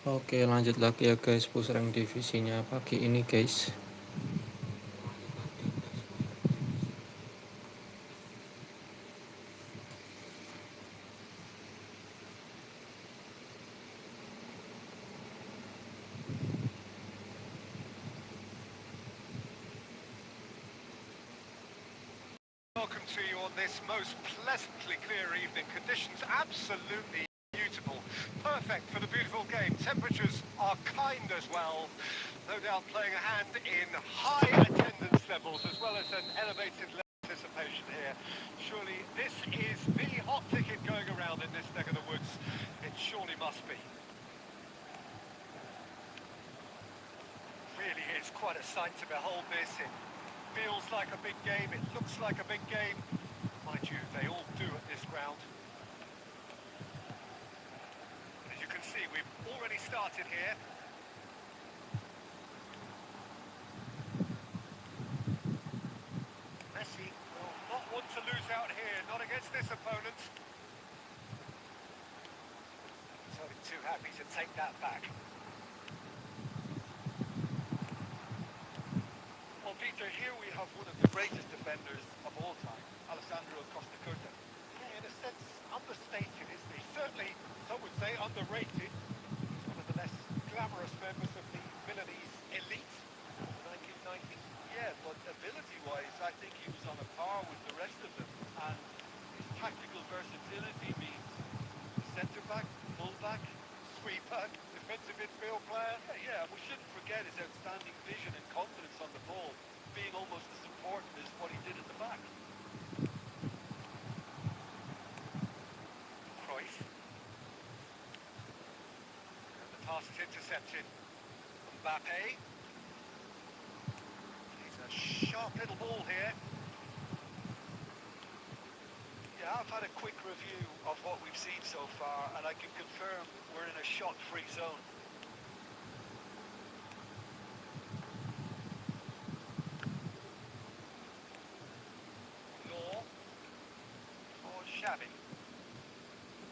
Oke, lanjut lagi ya guys, push rank divisinya pagi ini guys. Welcome to you on this most pleasantly clear evening. Conditions absolutely beautiful. Perfect for the beautiful game. Temperatures are kind as well. No doubt playing a hand in high attendance levels as well as an elevated level of anticipation here. Surely this is the hot ticket going around in this neck of the woods. It surely must be. Really is quite a sight to behold this. It feels like a big game. It looks like a big game. Mind you, they all do at this ground. As you can see, we've already started here. Messi will not want to lose out here, not against this opponent. He's only too happy to take that back. Well, Peter, here we have one of the greatest defenders of all time, Alessandro Costa Curta. Yeah, in a sense, understated, isn't he? Certainly, some would say underrated. He's one of the less glamorous members of the Milanese elite of the 1990s. Yeah, but ability-wise, I think he was on a par with the rest of them. And his tactical versatility means centre-back, full-back, sweeper, defensive midfield player. Yeah, we shouldn't forget his outstanding vision and confidence on the ball, being almost as important as what he did at the back. Cruyff. And the pass is intercepted. Mbappe. He's a sharp little ball here. Yeah, I've had a quick review of what we've seen so far, and I can confirm we're in a shot-free zone. Law for Xavi.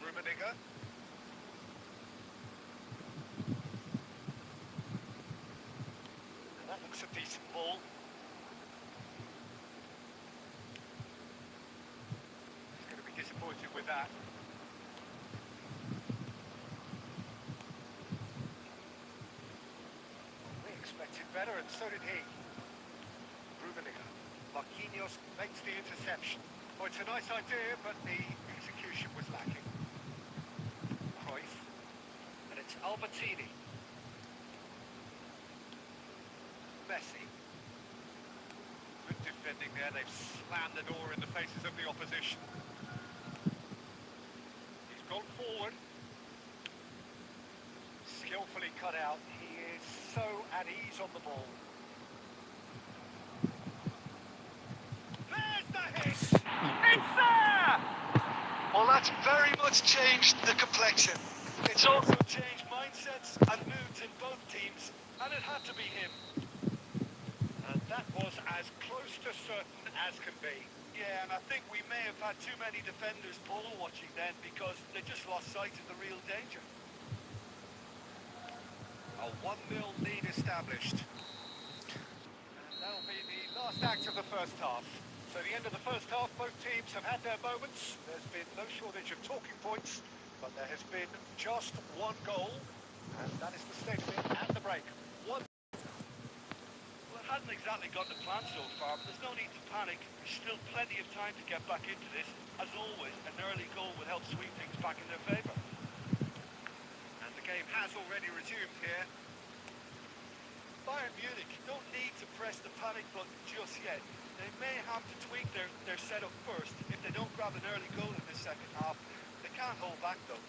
Rummenigge. And that looks a decent ball. He's going to be disappointed with that. We expected better, and so did he. Rummenigge. Marquinhos makes the interception. Oh, it's a nice idea, but the execution was lacking. Cruyff. And it's Albertini. Messi. Good defending there. They've slammed the door in the faces of the opposition. He's gone forward. Skillfully cut out. He is so at ease on the ball. There's the hit! It's there! Well, that's very much changed the complexion. It's also changed mindsets and moods in both teams, and it had to be him. And that was as close to certain as can be. Yeah, and I think we may have had too many defenders ball watching then because they just lost sight of the real danger. A 1-0 lead established. And that'll be the last act of the first half. So the end of the first half, both teams have had their moments. There's been no shortage of talking points, but there has been just one goal, and that is the state of it at the break. One. Well, it hasn't exactly got the plan so far, but there's no need to panic. There's still plenty of time to get back into this. As always, an early goal will help sweep things back in their favour. And the game has already resumed here. Bayern Munich don't need to press the panic button just yet. They may have to tweak their setup first. If they don't grab an early goal in the second half, they can't hold back though.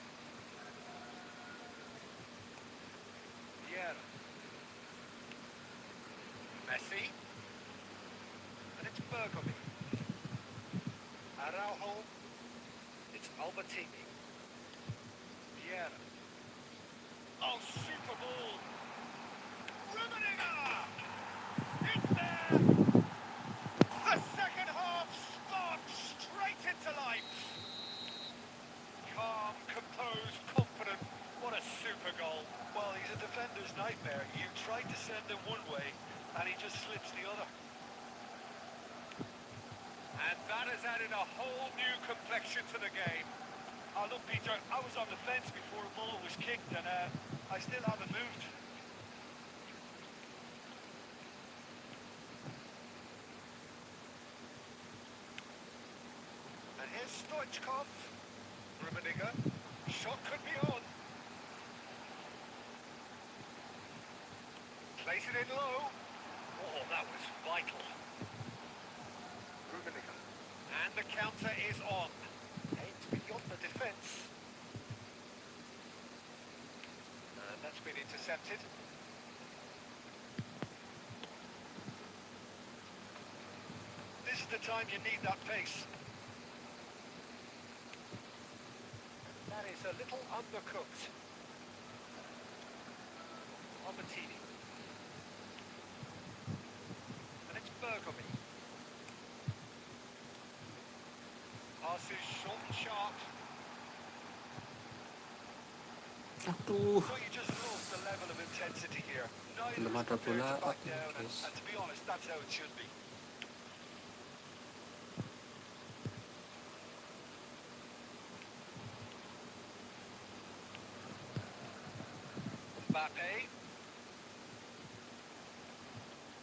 Vieira. Messi. And it's Bergomi. Araujo. It's Albertini. Vieira. Oh, super ball. Rummenigge! It's there! The second half sparked straight into life. Calm, composed, confident. What a super goal. Well, defender's nightmare. You try to send him one way, and he just slips the other. And that has added a whole new complexion to the game. Look, Peter, I was on the fence before the ball was kicked, and I still haven't moved. And here's Stoichkov. Rummenigge. Shot could be on. Place it in low. Oh, that was vital. Rummenigge. And the counter is on. Aims beyond the defence. And that's been intercepted. This is the time you need that pace. That is a little undercooked. Albertini. And it's Bergomi. Pass is short and sharp. Aduh, So you just lost the level of intensity here. Neither belum is ada prepared bola to back up ini, down, guys. and to be honest, that's how it should be. Mbappe.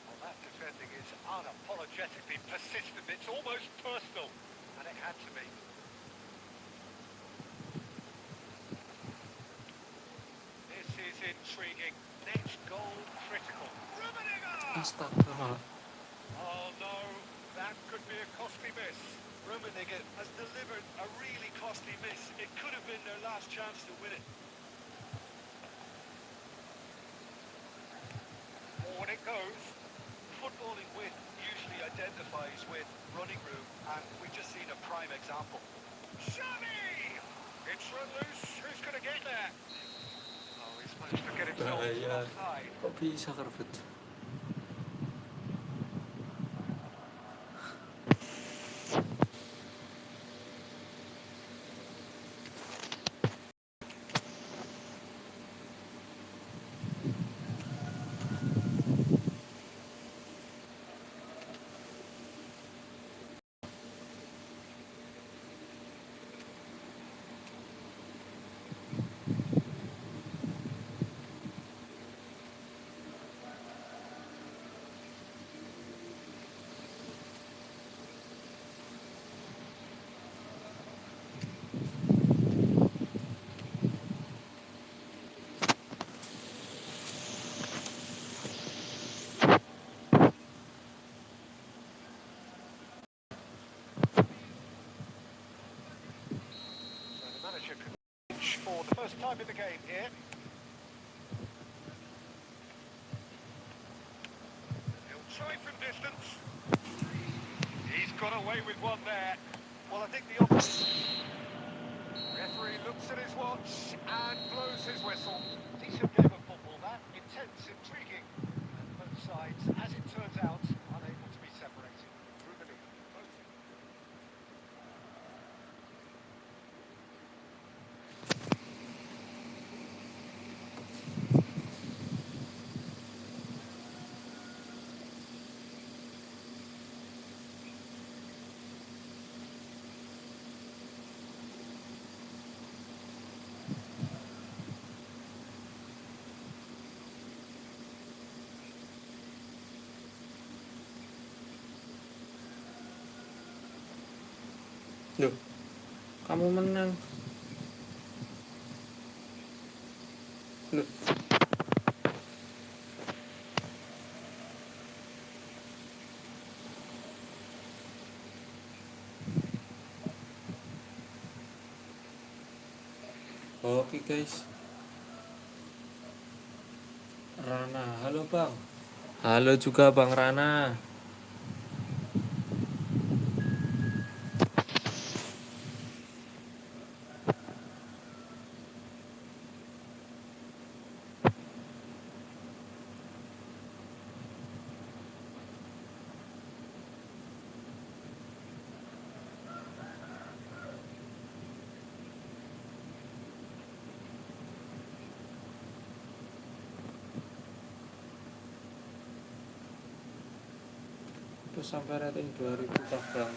Well, that defending is unapologetically persistent. It's almost personal, and it had to be. This is intriguing. Next goal critical. Rummenigge! Astaga, malah. Oh no, that could be a costly miss. Rummenigge has delivered a really costly miss. It could have been their last chance to win it. Forward it goes. Footballing win usually identifies with running room, and we've just seen a prime example. Xavi! It's run loose. Who's going to get there? Oh, he's managed to get himself to the Bahaya. offside. Kok bisa kerebut? So the manager could change for the first time in the game here. He'll try from distance. He's got away with one there. Well, I think the referee looks at his watch and blows his whistle. Decent game of football, that. Intense, intriguing. And both sides, as it turns out, unable to be separated. Rummenigge closing. Loh, kamu menang. Loh. Oke guys. Rana, halo bang. Halo juga bang Rana. Terus sampai rating 2000 kah bang?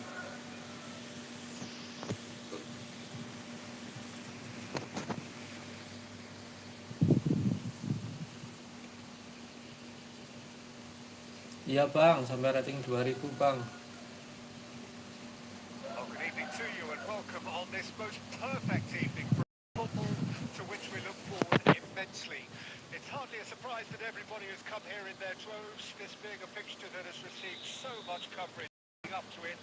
Iya bang, sampai rating 2000 bang. Oh, good evening to you and welcome on this most perfect evening for football, to which we look forward immensely. It's hardly a surprise that everybody has come here in their droves, this being a fixture that has received so much coverage up to it.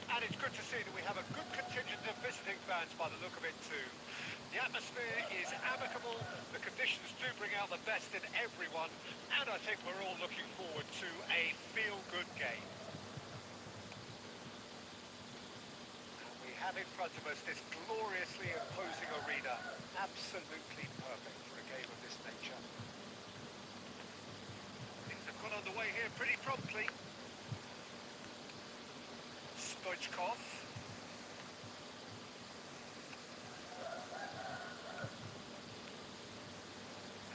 And it's good to see that we have a good contingent of visiting fans by the look of it too. The atmosphere is amicable, the conditions do bring out the best in everyone, and I think we're all looking forward to a feel-good game. We have in front of us this gloriously imposing arena, absolutely perfect for a game of this nature. Things have got underway here pretty promptly. Stoichkov.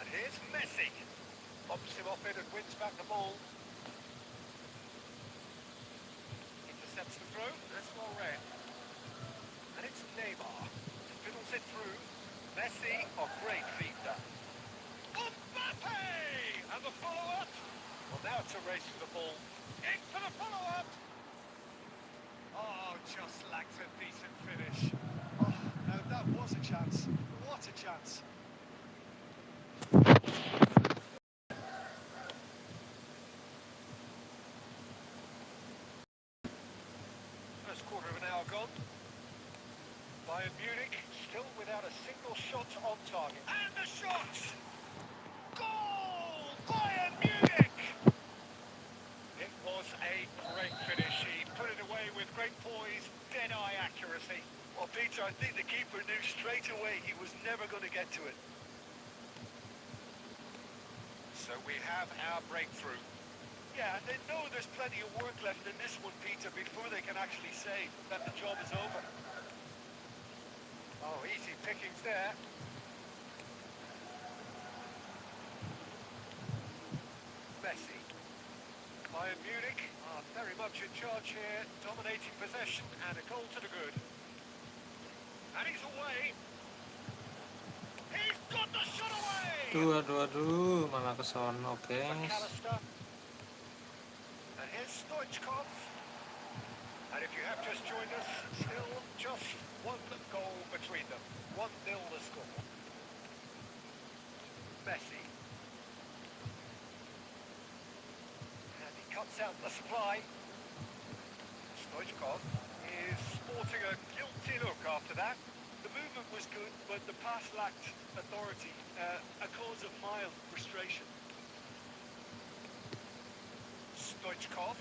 And here's Messi. Bumps him off it and wins back the ball. Intercepts the throw, that's well read. And it's Neymar. Fiddles it through. Messi, a great feed done. Mbappe! And the follow-up. Well, now it's a race for the ball. In for the follow-up. Oh, just lacked a decent finish. Oh, now that was a chance. What a chance. First quarter of an hour gone. Bayern Munich still without a single shot on target. And the shot! Goal! Bayern Munich! It was a great finish. He put it away with great poise, dead-eye accuracy. Well, Peter, I think the keeper knew straight away he was never going to get to it. So we have our breakthrough. Yeah, and they know there's plenty of work left in this one, Peter, before they can actually say that the job is over. Oh, easy pickings there. Messi. Bayern Munich are very much in charge here, dominating possession and a goal to the good. And he's away. He's got the shot away! Aduh, malah kesono, gengs. Kalah. And here's Stoichkov. And if you have just joined us, still just one goal between them. 1-0 the score. Messi. And he cuts out the supply. Stoichkov is sporting a guilty look after that. The movement was good, but the pass lacked authority, a cause of mild frustration. Stoichkov.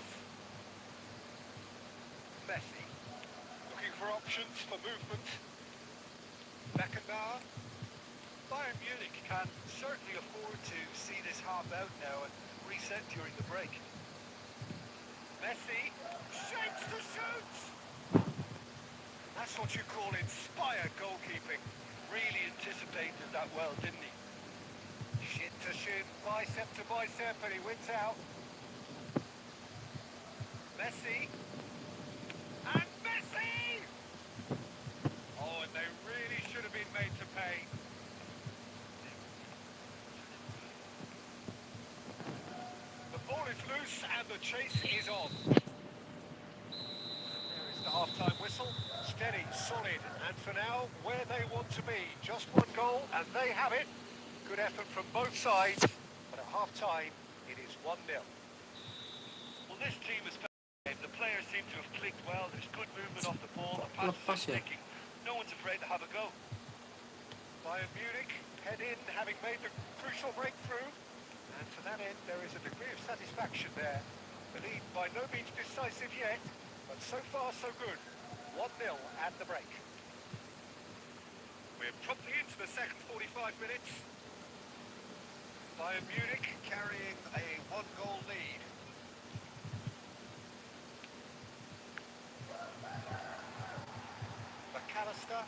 Messi. Looking for options for movement. Beckenbauer. Bayern Munich can certainly afford to see this half out now and reset during the break. Messi shapes the shoot! That's what you call inspired goalkeeping. Really anticipated that well, didn't he? Shin to shin, bicep to bicep, and he wins out. Messi. And Messi! Oh, and they really should have been made to pay. The ball is loose and the chase is on. There is the half-time whistle. Steady, solid, and for now, where they want to be. Just one goal, and they have it. Good effort from both sides, but at half-time, it is 1-0. Well, this team is... The players seem to have clicked well. There's good movement off the ball. The pass is sticking. No one's afraid to have a go. Bayern Munich head in, having made the crucial breakthrough. And to that end, there is a degree of satisfaction there. The lead by no means decisive yet, but so far so good. 1-0 at the break. We're promptly into the second 45 minutes. Bayern Munich carrying a one-goal lead. McAllister.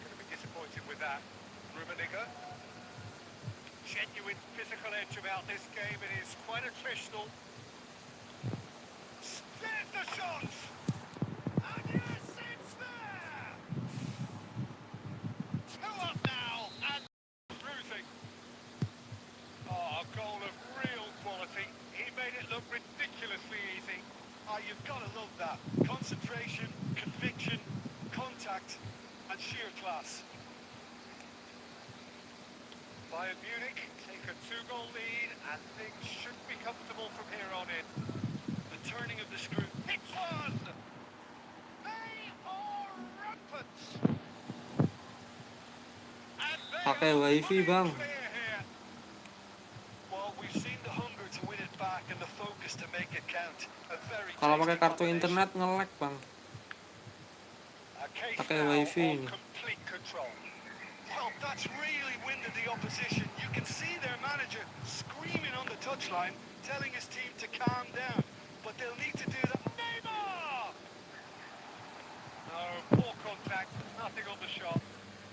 Going to be disappointed with that. Rummenigge. Genuine physical edge about this game. It is quite attritional. There's the shot! And yes, it's there! Two up now, and cruising. Oh, a goal of real quality. He made it look ridiculously easy. Oh, you've got to love that. Concentration, conviction, contact, and sheer class. Bayern Munich take a 2-goal lead, and things should be comfortable from here on in. The turning of the screw. Hits one! They are rampant! And they Pakai are wifi fully bang. clear here. Well, we've seen the hunger to win it back and the focus to make it count. A very Kalau pakai tasty kartu combination. internet nge-lag bang. A case Pakai now wifi of ini. complete control. Well, that's really winded the opposition. You can see their manager screaming on the touchline, telling his team to calm down. But they'll need to do that. Neymar! No, poor contact, nothing on the shot.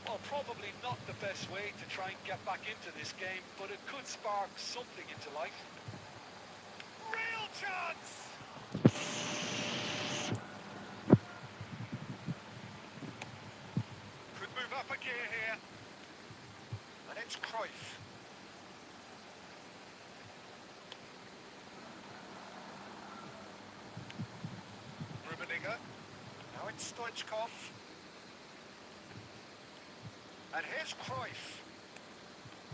Well, probably not the best way to try and get back into this game, but it could spark something into life. Real chance! Could move up a gear here. And it's Cruyff. Rummenigge. Now it's Stoichkov. And here's Cruyff.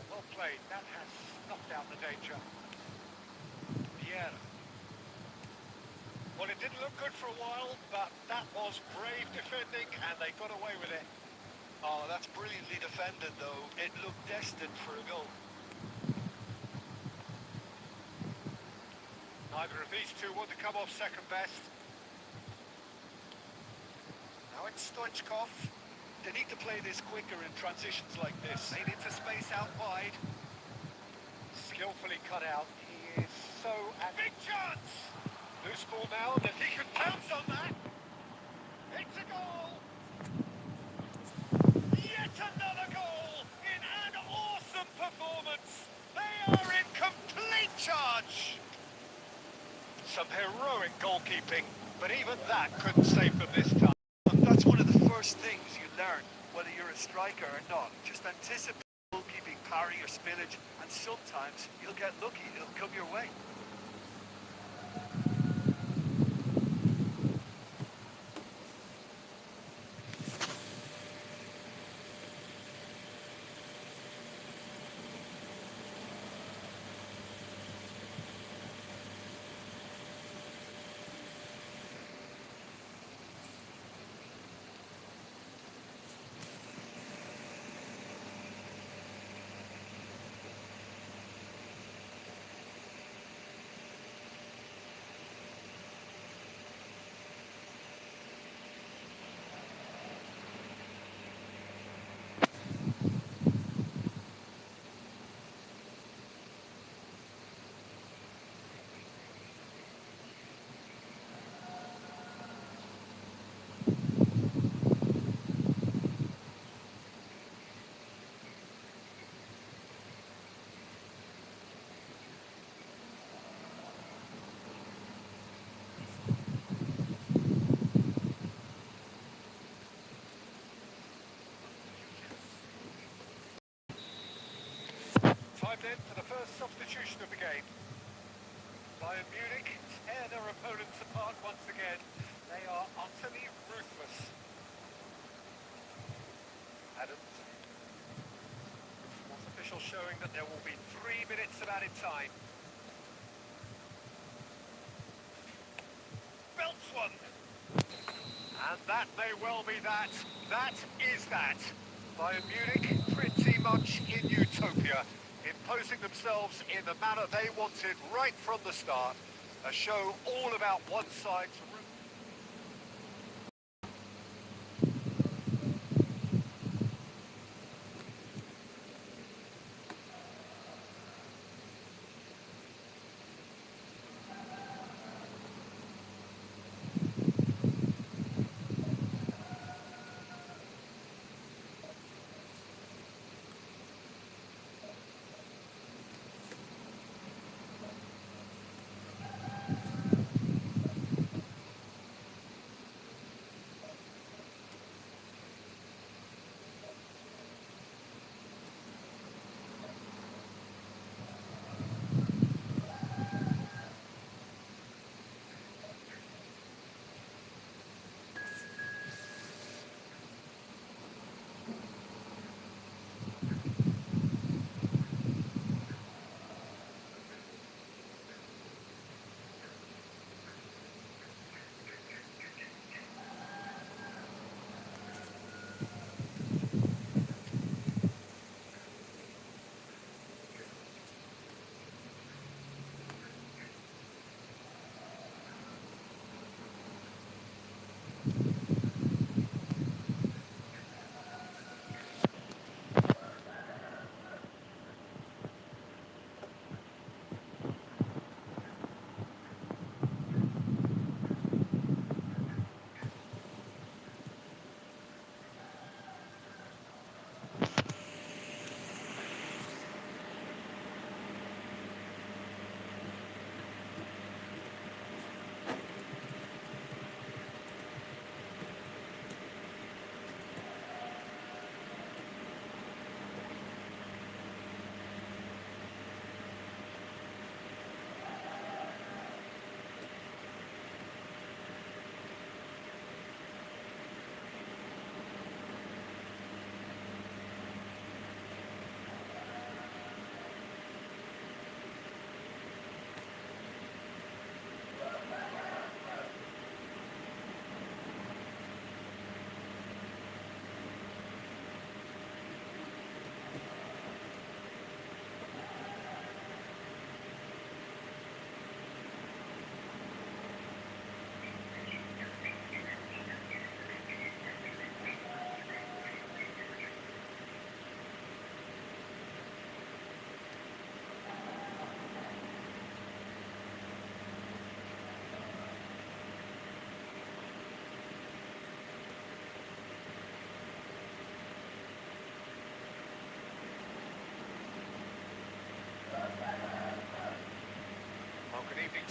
Well played. That has knocked out the danger. Vieira. Well, it didn't look good for a while, but that was brave defending, and they got away with it. Oh, that's brilliantly defended, though. It looked destined for a goal. Neither of these two want to come off second best. Now it's Stoichkov. They need to play this quicker in transitions like this. Made into space out wide. Skillfully cut out. He is so... Big chance! Loose ball now, that he could pounce on that. It's a goal! Yet another goal in an awesome performance. They are in complete charge. Some heroic goalkeeping, but even that couldn't save them this time. That's one of the first things you learn, whether you're a striker or not. Just anticipate goalkeeping, parry or spillage, and sometimes you'll get lucky, it'll come your way. Time then for the first substitution of the game. Bayern Munich tear their opponents apart once again. They are utterly ruthless. Adams. Sports official showing that there will be 3 minutes of added time. Belts one. And that may well be that. That is that. Bayern Munich pretty much in utopia, imposing themselves in the manner they wanted right from the start. A show all about one side's route.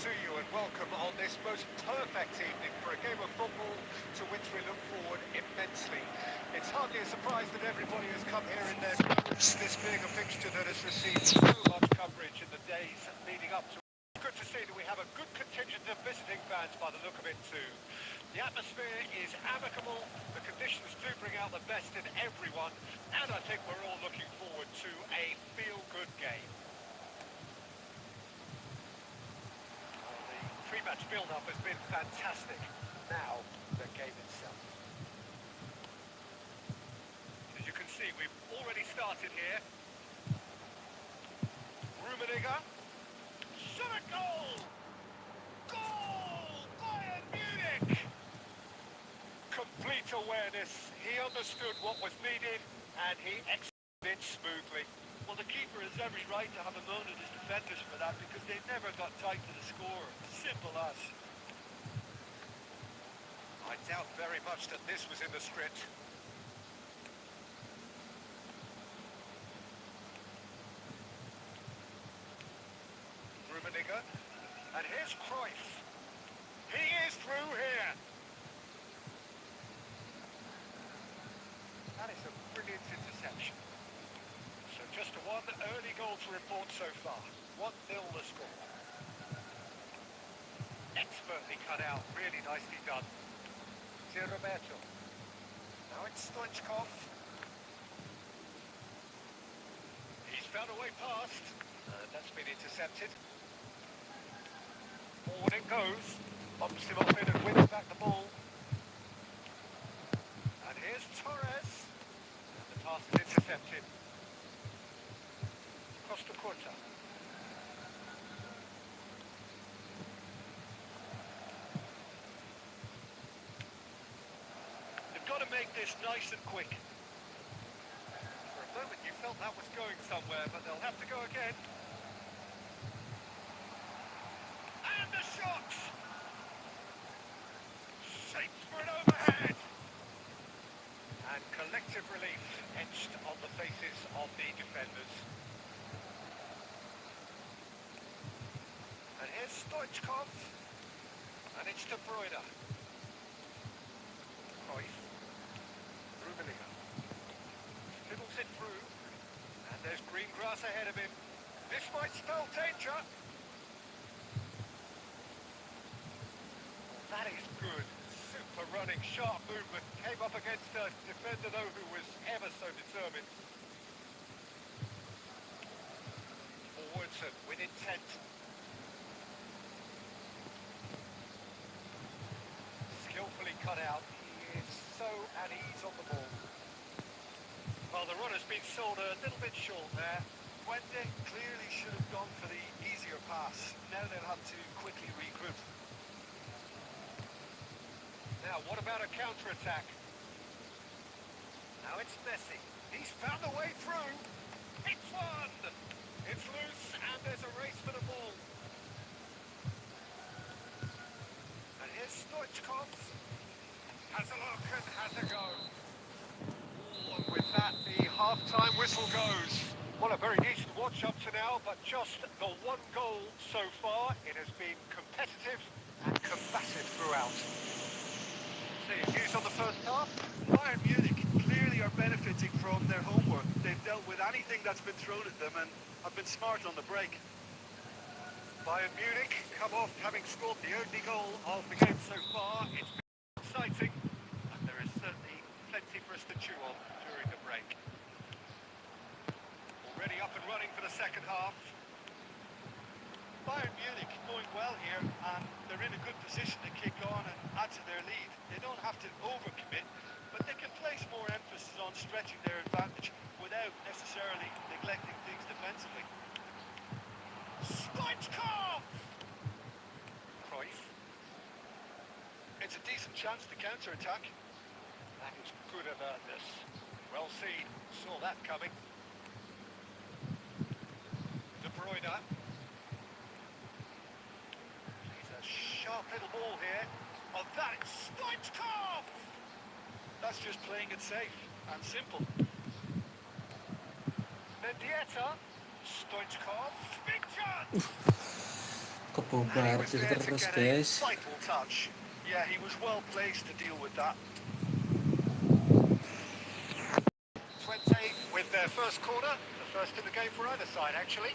to you and welcome on this most perfect evening for a game of football to which we look forward immensely. It's hardly a surprise that everybody has come here in their droves, this being a fixture that has received so much coverage in the days leading up to it. It's good to see that we have a good contingent of visiting fans by the look of it too. The atmosphere is amicable, the conditions do bring out the best in everyone, and I think we're all looking forward to a feel-good game. Pre-match build-up has been fantastic. Now, the game itself. As you can see, we've already started here. Rummenigge. Shot a goal! Goal! Bayern Munich! Complete awareness. He understood what was needed, and he executed it smoothly. Well, the keeper has every right to have a moan at his defenders for that because they never got tight to the score. Simple as. I doubt very much that this was in the script. Rummenigge. And here's Cruyff. He is through here. That is a brilliant interception. So just one early goal to report so far. 1-0 the score. Expertly cut out, really nicely done. Roberto. Now it's Stoichkov. He's found a way past. That's been intercepted. Forward it goes. Bumps him off in and wins back the ball. And here's Torres. And the pass is intercepted. Costa Curta. They've got to make this nice and quick. For a moment you felt that was going somewhere, but they'll have to go again. And the shot! Shapes for an overhead! And collective relief etched on the faces of the defenders. And here's Stoichkov. And it's De Bruyne. Cruyff. Rummenigge. Fiddles it through. And there's green grass ahead of him. This might spell danger. That is good. Super running, sharp movement. Came up against a defender, though, who was ever so determined. Forwards and with intent. Skillfully cut out. He is so at ease on the ball. Well, the run has been sold a little bit short there. Puente clearly should have gone for the easier pass. Now they'll have to quickly regroup. Now, what about a counter-attack? Now it's Messi. He's found a way through. It's one! It's loose, and there's a race for the ball. And here's Stoichkov. Has a look and has a go. And with that, the half-time whistle goes. Well, a very decent watch up to now, but just the one goal so far. It has been competitive and combative throughout. Views on the first half? Bayern Munich clearly are benefiting from their homework. They've dealt with anything that's been thrown at them and have been smart on the break. Bayern Munich come off having scored the only goal of the game so far. It's been exciting, and there is certainly plenty for us to chew on during the break. Already up and running for the second half. Bayern Munich going well here, and they're in a good position to kick on and add to their lead. They don't have to overcommit, but they can place more emphasis on stretching their advantage without necessarily neglecting things defensively. Stoichkov! Cruyff. It's a decent chance to counter-attack. That is good alertness. Well seen. Saw that coming. De Bruyne. He's a sharp little ball here. Oh, that's Stoichkov! That's just playing it safe and simple. Mendieta. Stoichkov. Big chance! And he Kebobar was there to terus get a guys. vital touch. Yeah, he was well placed to deal with that. 20 with their first corner, the first in the game for either side actually.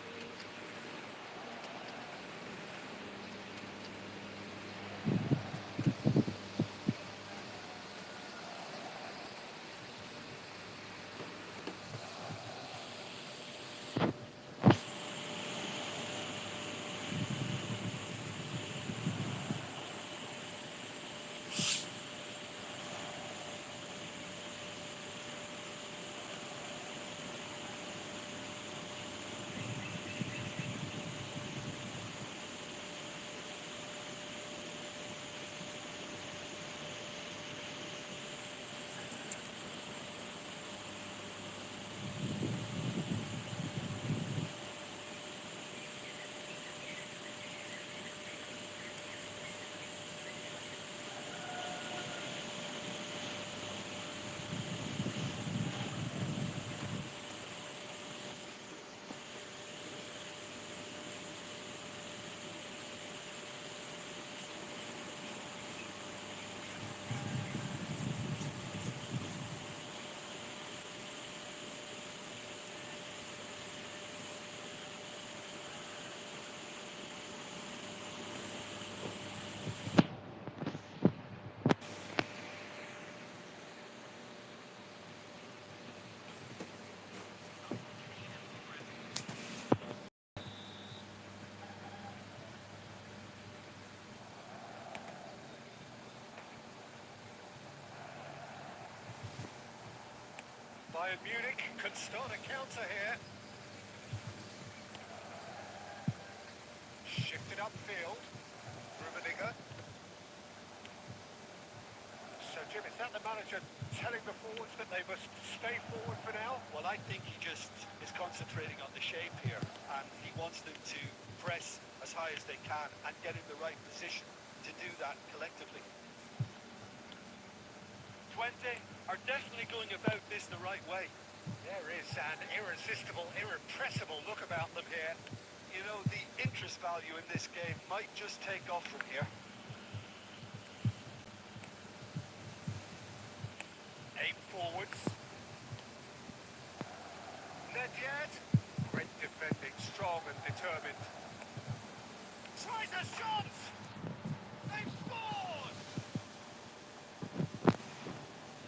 Bayern Munich could start a counter here. Shifted upfield. Rummenigge. So Jim, is that the manager telling the forwards that they must stay forward for now? Well, I think he just is concentrating on the shape here, and he wants them to press as high as they can and get in the right position to do that collectively. 20 are definitely going about this the right way. There is an irresistible, irrepressible look about them here. You know, the interest value in this game might just take off from here. 8 forwards. Nedved. Great defending, strong and determined. Tries a shot! They've scored!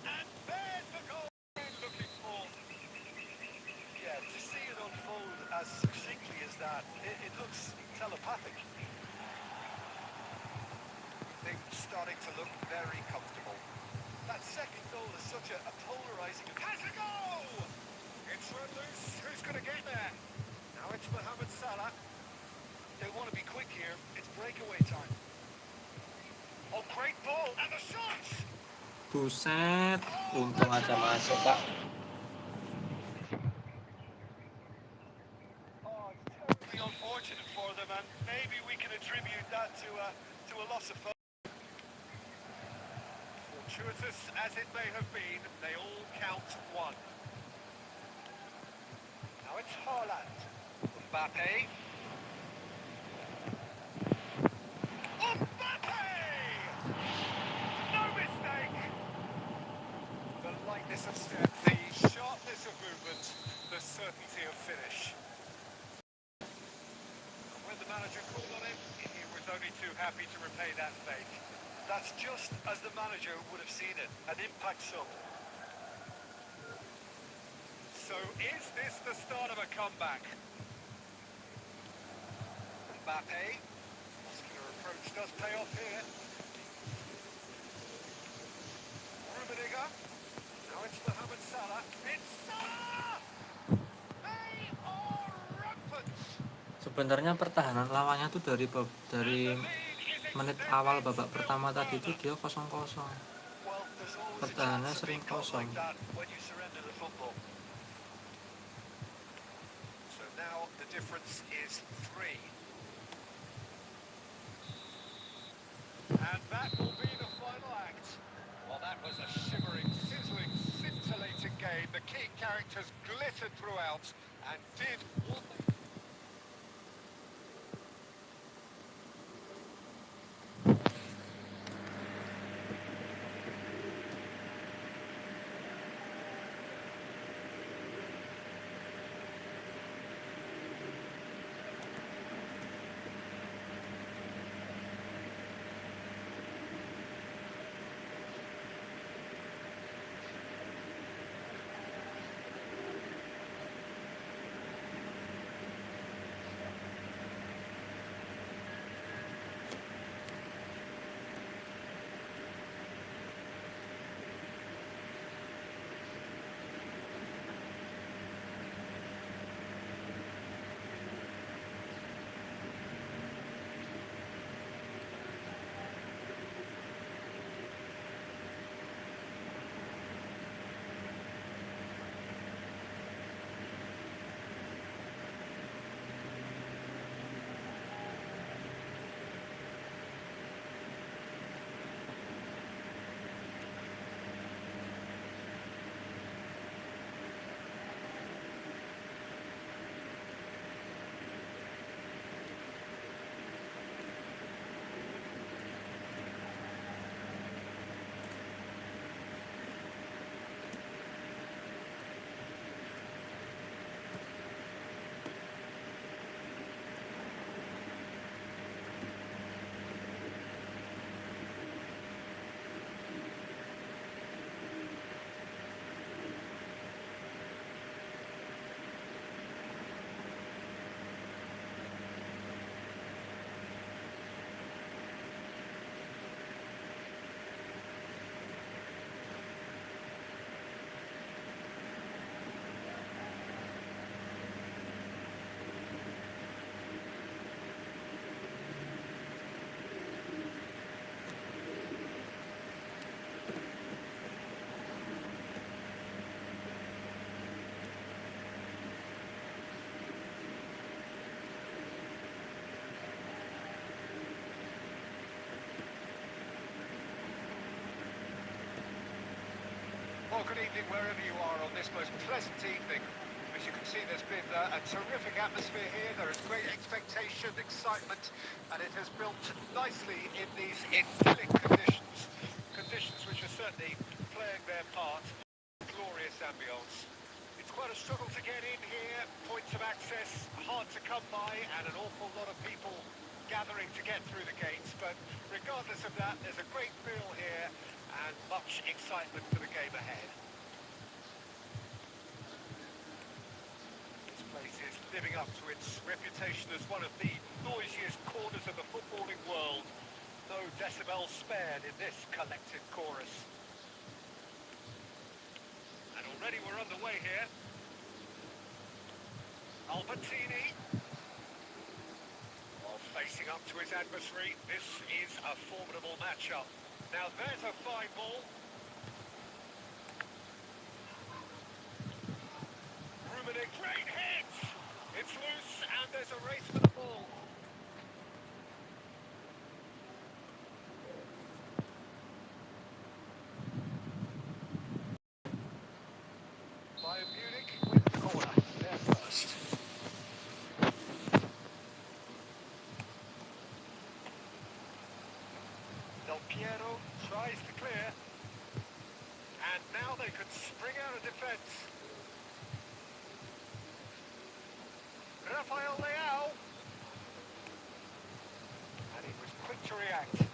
And there's the goal we're looking for. Yeah, to see it unfold as succinctly as that, it looks telepathic. Things starting to look very comfortable. That second goal is such a polarising... Has a go! It's run loose. Who's going to get there? Now it's Mohamed Salah. They want to be quick here. It's breakaway time. Oh, great ball! And the shot! Buset, untung aja masuk Pak. Oh, it's terribly unfortunate for them, and maybe we can attribute that to a loss of focus. Fortuitous as it may have been, they all count one. Now it's Haaland. Mbappe. Mbappe! No mistake! The lightness of step, the sharpness of movement, the certainty of finish. And when the manager called on him, he was only too happy to repay that fate. That's just as the manager would have seen it, an impact sub. So is this the start of a comeback? Mbappe. Muscular approach does pay off here. Rummenigge. Now it's Mohamed Salah. It's Salah! They are rampant! Sebenarnya pertahanan lawannya tuh dari menit awal babak pertama tadi itu dia 0-0. Well, there's always a Pertahanannya chance of sering being caught kosong. like that when you surrender the football. So now the difference is 3. And that will be the final act. Well, that was a shimmering, sizzling, scintillating game. The key characters glittered throughout and did what they... Well, good evening wherever you are on this most pleasant evening. As you can see, there's been a terrific atmosphere here. There is great expectation, excitement, and it has built nicely in these idyllic conditions. Conditions which are certainly playing their part. Glorious ambience. It's quite a struggle to get in here. Points of access hard to come by, and an awful lot of people gathering to get through the gates. But regardless of that, there's a great feel here and much excitement for the game ahead. This place is living up to its reputation as one of the noisiest corners of the footballing world. No decibels spared in this collective chorus. And already we're underway here. Albertini. While facing up to his adversary, this is a formidable matchup. Now there's a fine ball. Rummenigge, great hit! It's loose and there's a race for the ball. Bayern Munich with the corner. There first. Del Piero tries to clear. And now they could spring out of defence. Rafael Leao. And he was quick to react. He's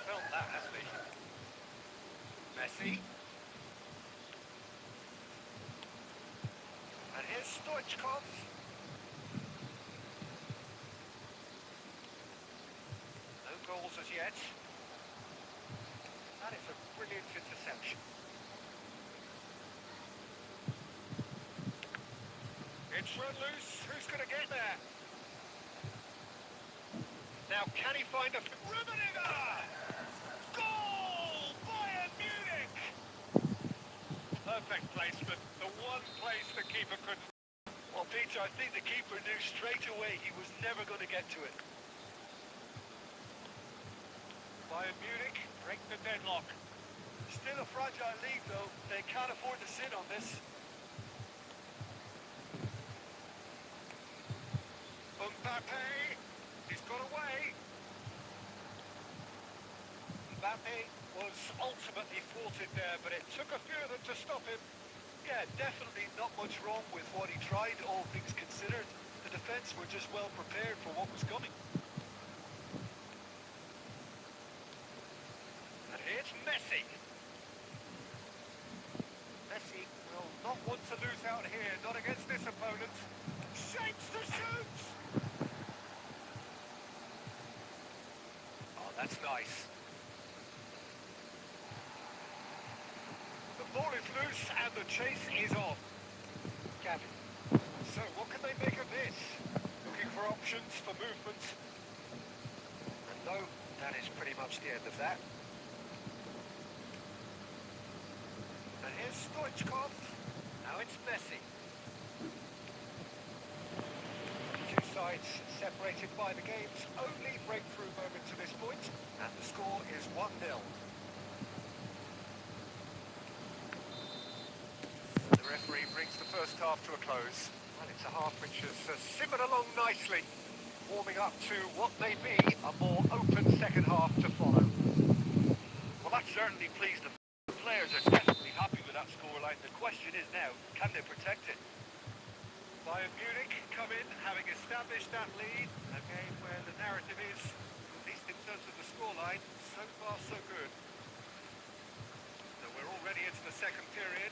felt that, hasn't he? Messi. And here's Stoichkov. No goals as yet. That is a brilliant interception. It's run loose. Who's going to get there? Now, can he find a... Rummenigge! Goal! Bayern Munich! Perfect placement. The one place the keeper couldn't... Well, Peter, I think the keeper knew straight away he was never going to get to it. Bayern Munich break the deadlock. Still a fragile league, though. They can't afford to sit on this. Mbappe, he's got away. Mbappe was ultimately thwarted there, but it took a few of them to stop him. Yeah, definitely not much wrong with what he tried, all things considered. The defence were just well prepared for what was coming. And here's Messi. Messi will not want to lose out here, not against this opponent. Shapes to shoot! Oh, that's nice. The ball is loose and the chase is on. Gavin. So what can they make of this? Looking for options for movement. And no, that is pretty much the end of that. And here's Stoichkov. Now it's Messi. Two sides separated by the game's only breakthrough moment to this point, and the score is 1-0. The referee brings the first half to a close, and it's a half which has simmered along nicely, warming up to what may be a more open second half to follow. Well, that certainly pleased them. The players are definitely happy with that scoreline. The question is now, can they protect it? Bayern Munich come in, having established that lead. A game where the narrative is, at least in terms of the scoreline, so far so good. So we're already into the second period.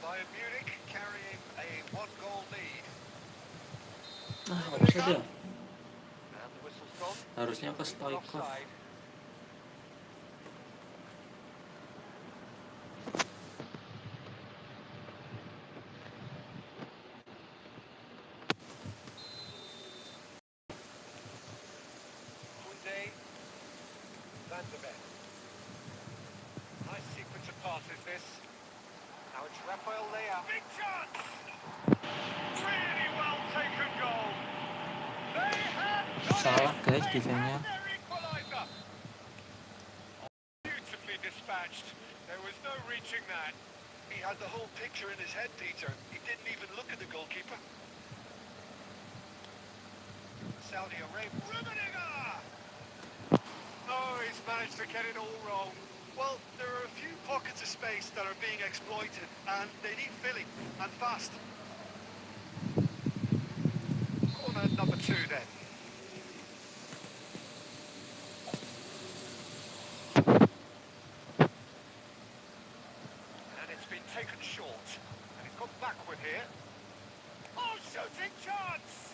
Bayern Munich carrying a one-goal lead. Nah, offside ya. And the whistle's gone. Harusnya ke Stoichkov. Offside. Van de Beek. Nice sequence of passes this. Now it's Rafael Leao. Big chance! Really well taken goal. They have done Salah it. guys They defense-nya. have their equaliser. Beautifully dispatched. reaching that. He had the whole picture in his head, Peter. He didn't even look at the goalkeeper. Saudi Arabia. Rummenigge! Oh, he's managed to get it all wrong. Well, there are a few pockets of space that are being exploited, and they need filling, and fast. Corner number 2 then. And it's been taken short. And he's gone backward here. Oh, shooting chance!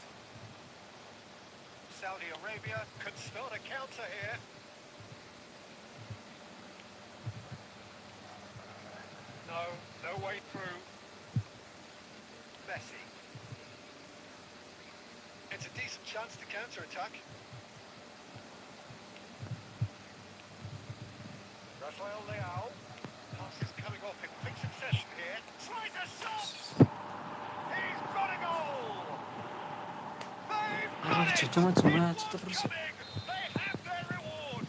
Saudi Arabia. Could start a counter here. No way through. Messi. It's a decent chance to counter-attack. Rafael Leao. Pass is coming off in quick succession here. Tries a shot! He's got a goal! They've got it! macam-macam terus. Coming! They have their reward!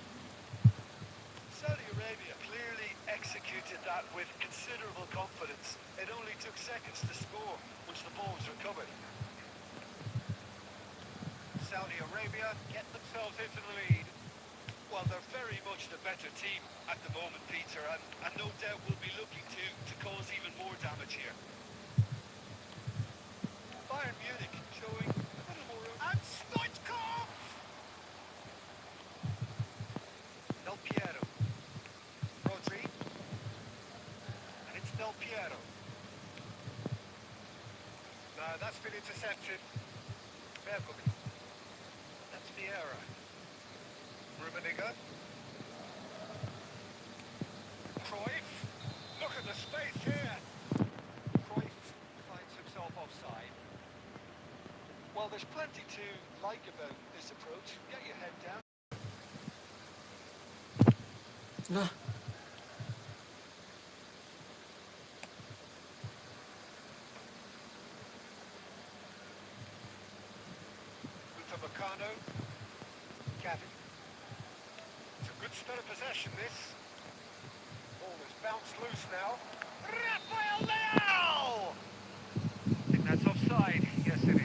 Saudi Arabia clearly executed that with considerable confidence. It only took seconds to score once the ball was recovered. Saudi Arabia Get themselves into the lead. well, they're very much the better team at the moment, Peter, and no doubt will be looking to cause even more damage here. Bayern Munich showing a little more room. And Stoichkov! Del Piero. Rodri. And it's Del Piero. No, that's been intercepted. Bergomi. That's Vieira. Rummenigge. Cruyff. Look at the space here. Cruyff finds himself offside. Well, there's plenty to like about this approach. Get your head down. Lah, Upamecano. Gavi. It's a good spell of possession, this. Ball is bounced loose now. Rafael Leao! I think that's offside. Yes, it is.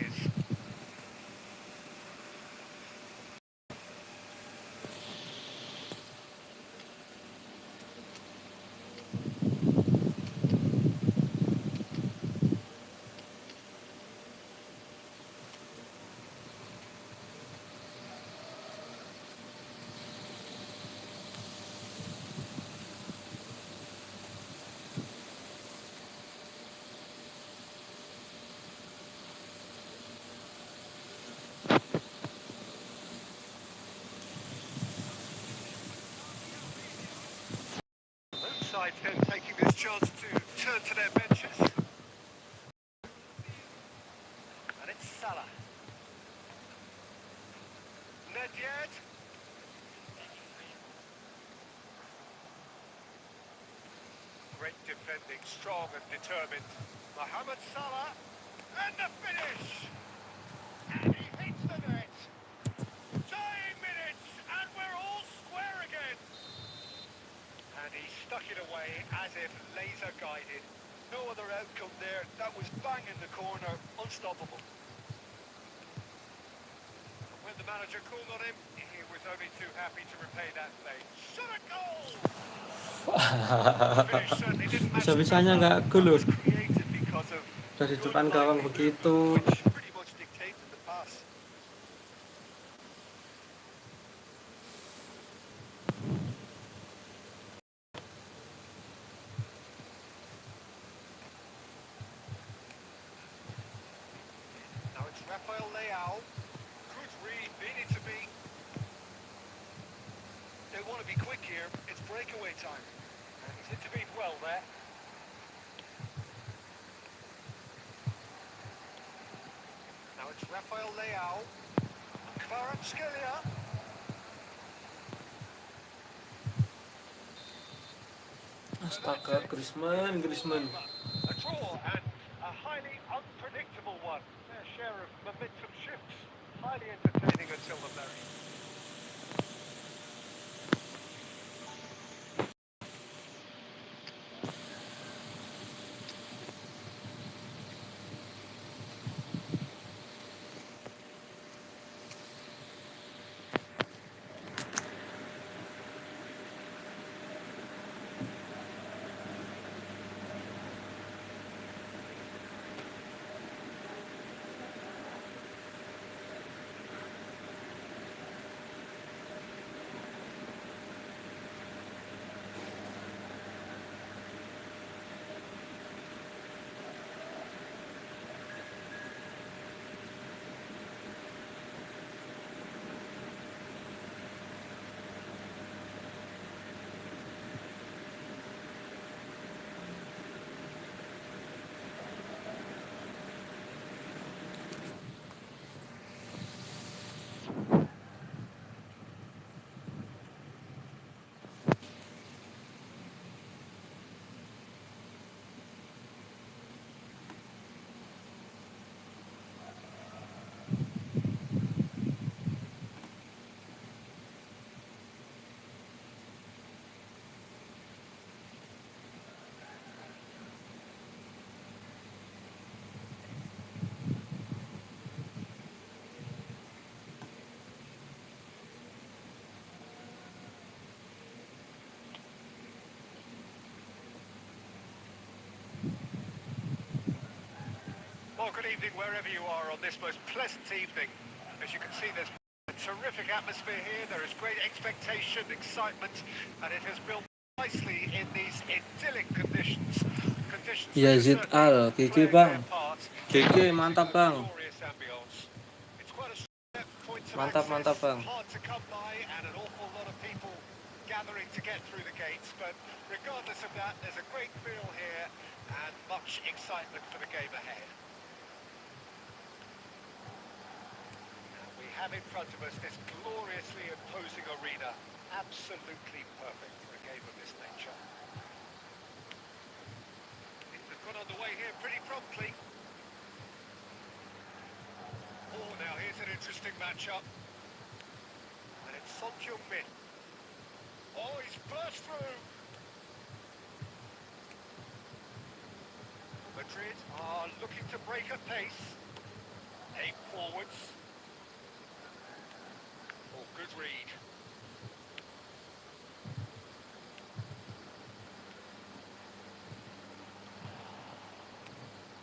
Both sides then taking this chance to turn to their benches. And it's Salah. Nedved. Great defending, strong and determined. Mohamed Salah. And the finish! And he hits the net. Dying minutes, and we're all square again. And he stuck it away as if laser guided. No other outcome there. That was bang in the corner. Unstoppable. When the manager called on him, he was only too happy to repay that fate. Shot a goal! Finish certainly didn't match the bisa-bisanya build-up. nggak gol loh. Was created because of Dari good depan gawang line begitu. movement, which pretty much dictated the pass. Now it's Rafael Leao. Good read, needed to be. They want to be quick here. It's breakaway time. And he's intervened well there. Now it's Rafael Leao. Kvaratskhelia. Astaga, Griezmann. A draw and a highly unpredictable one. Their share of momentum shifts. Highly entertaining until the very. Well, good evening wherever you are on this most pleasant evening. As you can see, there's a terrific atmosphere here. There is great expectation, excitement, and it has built nicely in these idyllic conditions. Conditions which are Yazid certainly Al, GG playing bang. their part in GG, producing mantap a bang. glorious ambience. It's quite a step points of Mantap, access, mantap bang. hard to come by, and an awful lot of people gathering to get through the gates. But regardless of that, there's a great feel here and much excitement for the game ahead. We have in front of us this gloriously imposing arena, absolutely perfect for a game of this nature. Things have got underway here pretty promptly. Oh, now here's an interesting matchup. And it's Son Heung-min. Oh, he's burst through. Madrid are looking to break a pace. 8 forwards. Oh, good read.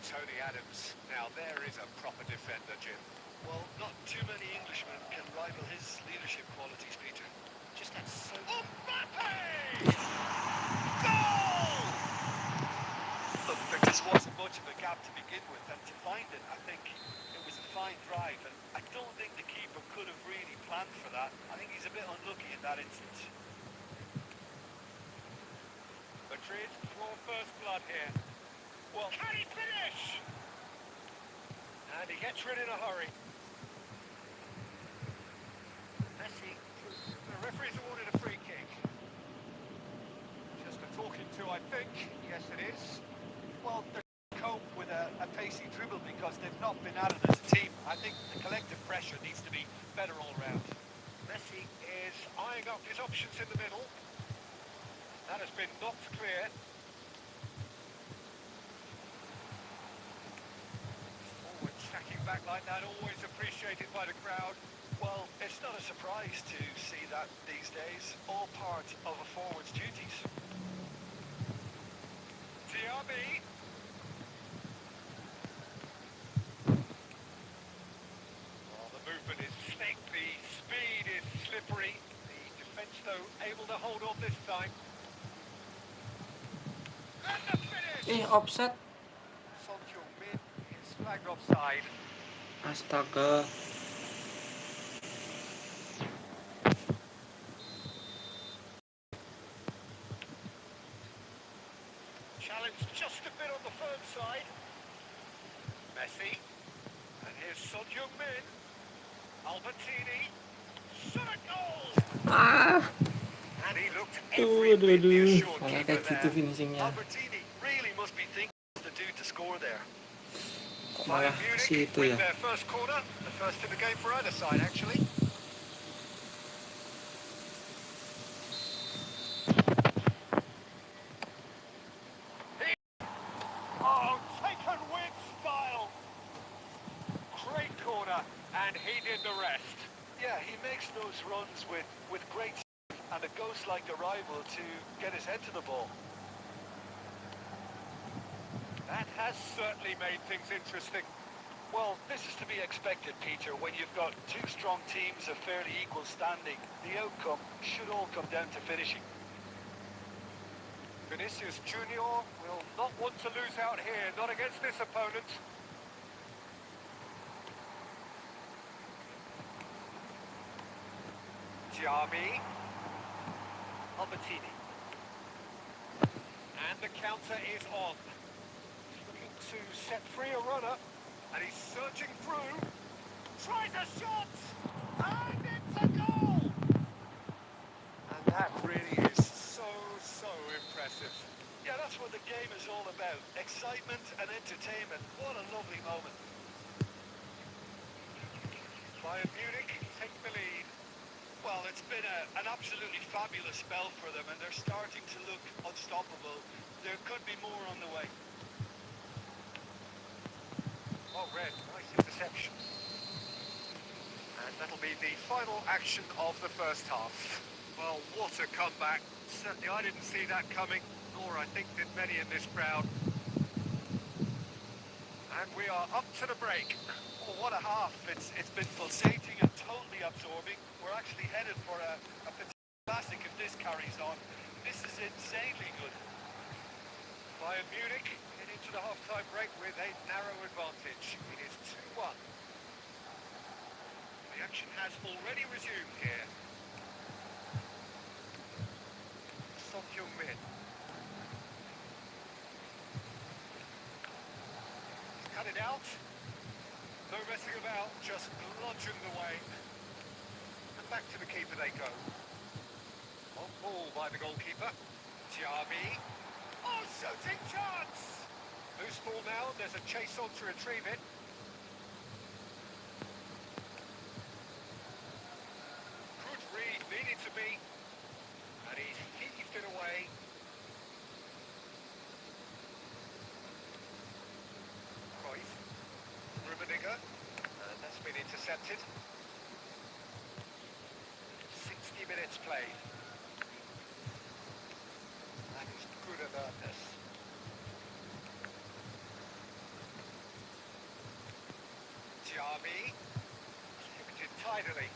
Tony Adams. Now there is a proper defender, Jim. Well, not too many Englishmen can rival his leadership qualities, Peter. Just that so... Mbappe! Goal! Look, there just wasn't much of a gap to begin with, and to find it, I think it was a fine drive, and I don't think the keeper could have really planned for that. I think he's a bit unlucky in that instance. Madrid draw first blood here. Well, can he finish? And he gets rid in a hurry. Messi. The referee's awarded a free kick. Just a talking to, I think. Yes, it is. Well, they're cope with a pacey dribble because they've not been at it as a team. I think the collective pressure needs to be better all round. Messi is eyeing up his options in the middle. That has been knocked clear. Forward tracking back like that, always appreciated by the crowd. Well, it's not a surprise to see that these days. All part of a forward's duties. Diaby. Oh, the movement is slick, the speed is slippery. The defence, though, able to hold on this time. And the finish! Offset. Son Heung-min is flagged offside. Astaga. Challenge just a bit on the firm side. Messi. And here's Son Heung-min. Albertini. Shot a goal! Ah. And he looked every bit the assured Malah keeper kayak gitu there. finishingnya. Albertini really must be thinking the dude to score there. Kok malah Bayern ke Munich situ win ya? their first corner, the first in the game for either side, actually. Oh, taken with style. Great corner, and he did the rest. Yeah, he makes those runs with great speed and a ghost-like arrival to get his head to the ball. That has certainly made things interesting. Well, this is to be expected, Peter. When you've got two strong teams of fairly equal standing, the outcome should all come down to finishing. Vinicius Junior will not want to lose out here, not against this opponent. Diaby. Albertini. And the counter is on. He's looking to set free a runner. And he's searching through. Tries a shot! And it's a goal! And that really is so impressive. Yeah, that's what the game is all about. Excitement and entertainment. What a lovely moment. Bayern Munich take the lead. Well, it's been an absolutely fabulous spell for them, and they're starting to look unstoppable. There could be more on the way. Oh, red, nice interception. And that'll be the final action of the first half. Well, what a comeback. Certainly I didn't see that coming, nor I think did many in this crowd. And we are up to the break. Oh, what a half. It's been pulsating and totally absorbing. We're actually headed for a classic if this carries on. This is insanely good. Bayern Munich head into the half-time break with a narrow advantage. It is 2-1. The action has already resumed here. Son Heung-min. He's cut it out. No messing about, just bludgeoned away. And back to the keeper they go. On ball by the goalkeeper. Tiabi. Oh, shooting chance! Loose ball now, there's a chase on to retrieve it. Good read, needed to be. And he's heaved it away. Cruyff. Rummenigge. And that's been intercepted. 60 minutes played. That is good alertness. Tiabi. Kept it tidily.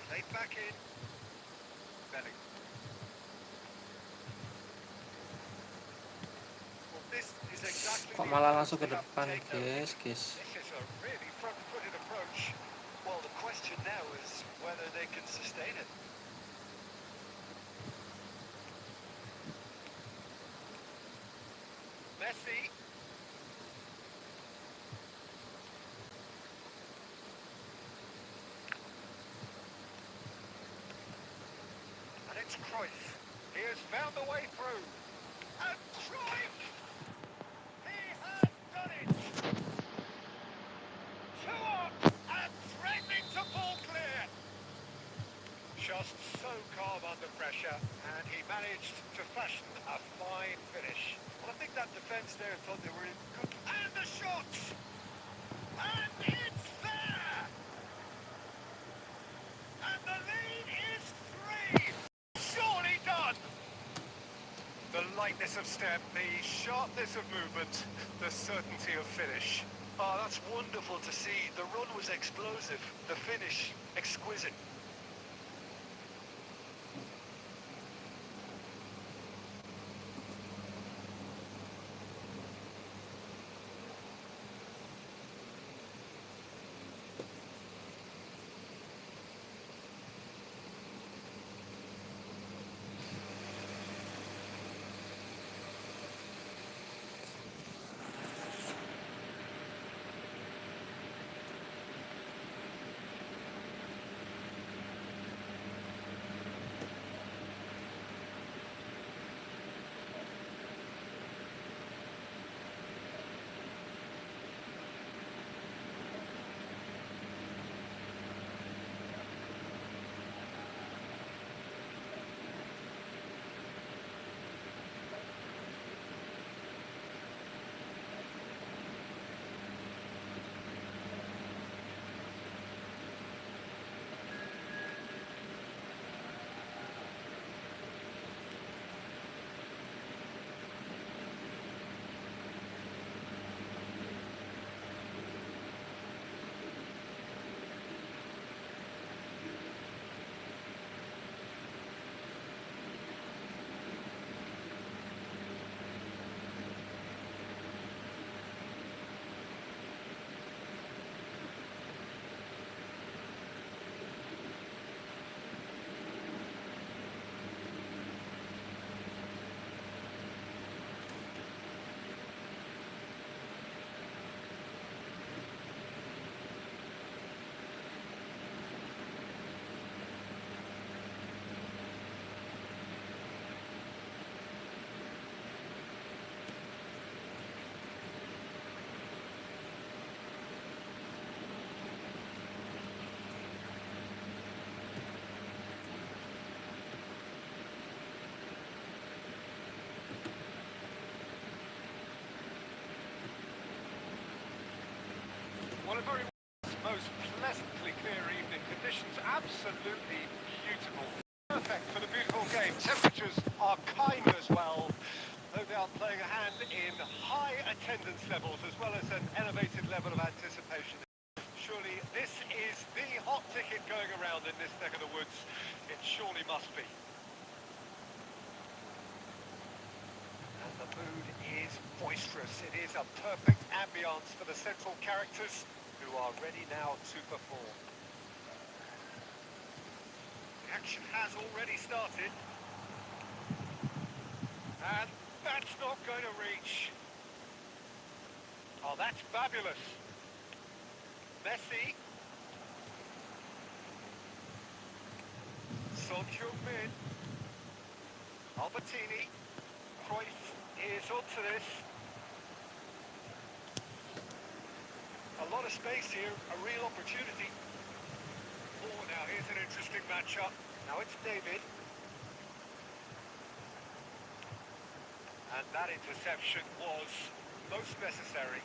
Played back in. Belling. Well, this is exactly Kok the malah approach langsung ke we have to depan, take now. guys. This is a really front-footed approach. Well, the question now is whether they can sustain it. Messi. And it's Cruyff. He has found the way through. And Cruyff! He has done it! 2 up and threatening to pull clear. Just so calm under pressure, and he managed to fashion a fine finish. Well, I think that defence there thought they were in good... And the shot! And it's there! And the lead is 3! Surely done! The lightness of step, the sharpness of movement, the certainty of finish. Oh, that's wonderful to see. The run was explosive, the finish exquisite. Well, a very most pleasantly clear evening. Conditions absolutely beautiful. Perfect for the beautiful game. Temperatures are kind as well. No doubt playing a hand in high attendance levels as well as an elevated level of anticipation. Surely this is the hot ticket going around in this neck of the woods. It surely must be. And the mood is boisterous. It is a perfect ambience for the central characters who are ready now to perform. The action has already started. And that's not going to reach. Oh, that's fabulous. Messi. Son Heung-min. Albertini. Cruyff is onto this. A lot of space here, a real opportunity. Oh, now here's an interesting matchup. Now it's David. And that interception was most necessary.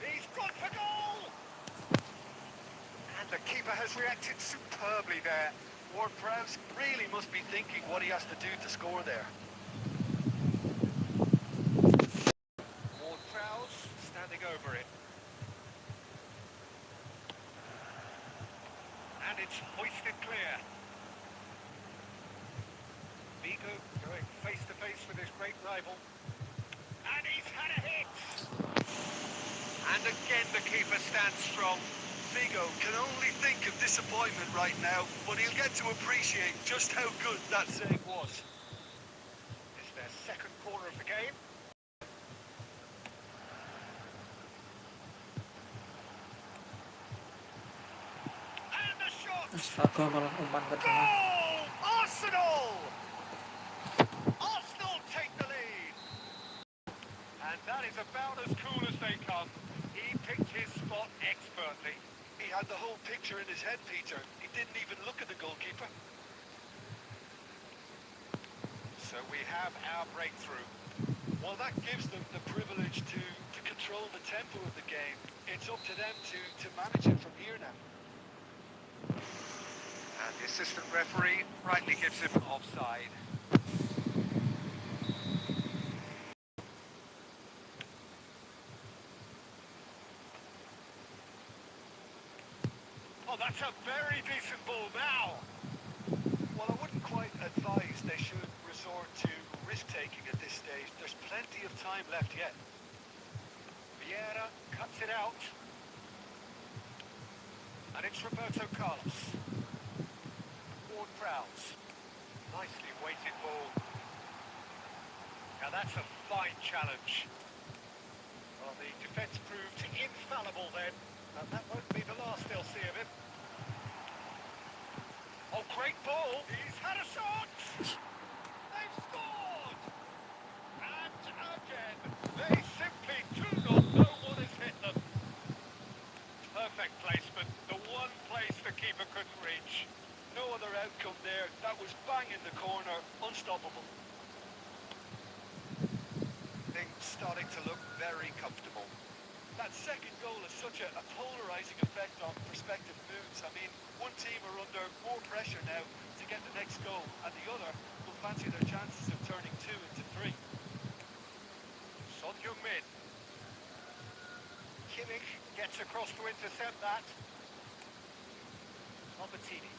He's gone for goal! And the keeper has reacted superbly there. Ward-Prowse really must be thinking what he has to do to score there. Ward-Prowse standing over it. And it's hoisted clear. Vigo going face-to-face with his great rival. And he's had a hit! And again the keeper stands strong. Vigo can only think of disappointment right now, but he'll get to appreciate just how good that save was. It's their second corner of the game. And the shot! Astaga, malah umpan ke tengah. Goal! Arsenal! Arsenal take the lead. And that is about as cool as they come. He picked his spot expertly. He had the whole picture in his head, Peter. He didn't even look at the goalkeeper. So we have our breakthrough. Well, that gives them the privilege to control the tempo of the game. It's up to them to manage it from here now. And the assistant referee rightly gives him offside. Oh, that's a very decent ball now. Well, I wouldn't quite advise they should resort to risk-taking at this stage. There's plenty of time left yet. Vieira cuts it out. And it's Roberto Carlos. Ward-Prowse. Nicely weighted ball. Now that's a fine challenge. Well, the defence proved infallible then. And that won't be the last they'll see of him. Oh, great ball. He's had a shot. They've scored. And again, they simply do not know what has hit them. Perfect placement. The one place the keeper couldn't reach. No other outcome there. That was bang in the corner. Unstoppable. Things starting to look very comfortable. That second goal has such a polarising effect on prospective moods. I mean, one team are under more pressure now to get the next goal, and the other will fancy their chances of turning 2 into 3. Son Heung-min. Kimmich gets across to intercept that. Albertini.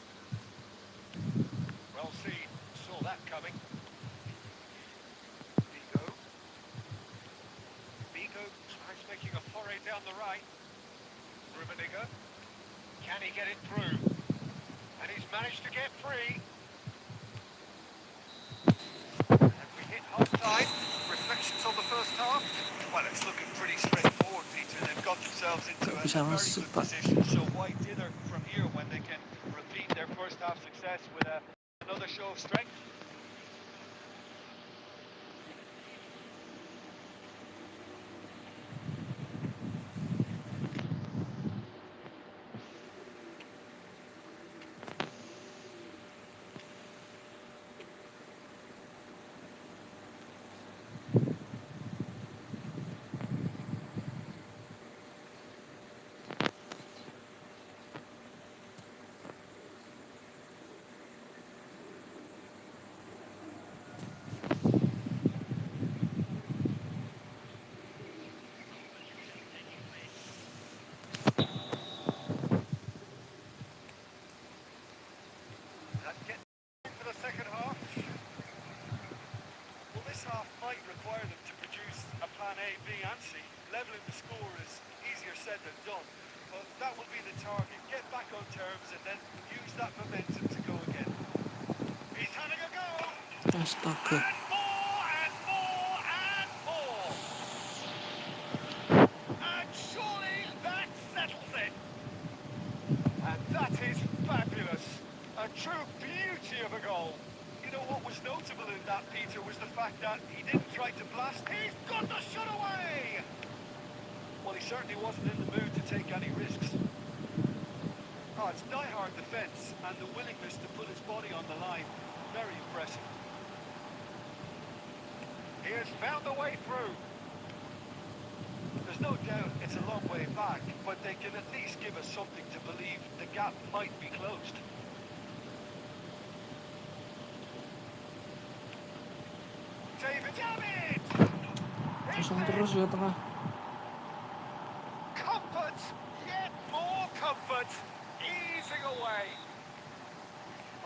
Well seen, saw that coming. Vigo tries making a foray down the right. Rummenigge. Can he get it through? And he's managed to get free. And we hit half-time. Reflections on the first half? Well, it's looking pretty straightforward, Peter. They've got themselves into a very good position. So why dither from here when they can repeat their first half success with another show of strength? may be antsy. Leveling the score is easier said than done. But that will be the target. Get back on terms and then use that momentum to go again. He's having a go. Astaga. And more and more and more. And surely that settles it. And that is fabulous. A true beauty of a goal. You know what was notable in that, Peter, was the fact that he didn't try to blast. He's got the shot away! Well, he certainly wasn't in the mood to take any risks. Oh, it's die-hard defence and the willingness to put his body on the line. Very impressive. He has found the way through. There's no doubt it's a long way back, but they can at least give us something to believe the gap might be closed. David! Kosong terus ya tengah. Comfort! Yet more comfort! Easing away!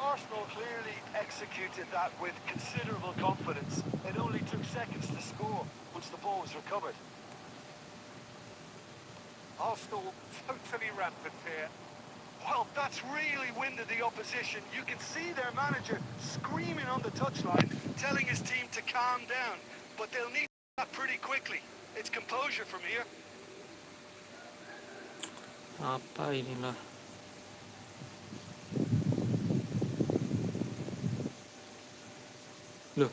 Arsenal clearly executed that with considerable confidence. It only took seconds to score once the ball was recovered. Arsenal totally rampant here. Well, that's really winded the opposition. You can see their manager screaming on the touchline, telling his team to calm down. But they'll need that pretty quickly. It's composure from here. Apa inilah. Loh,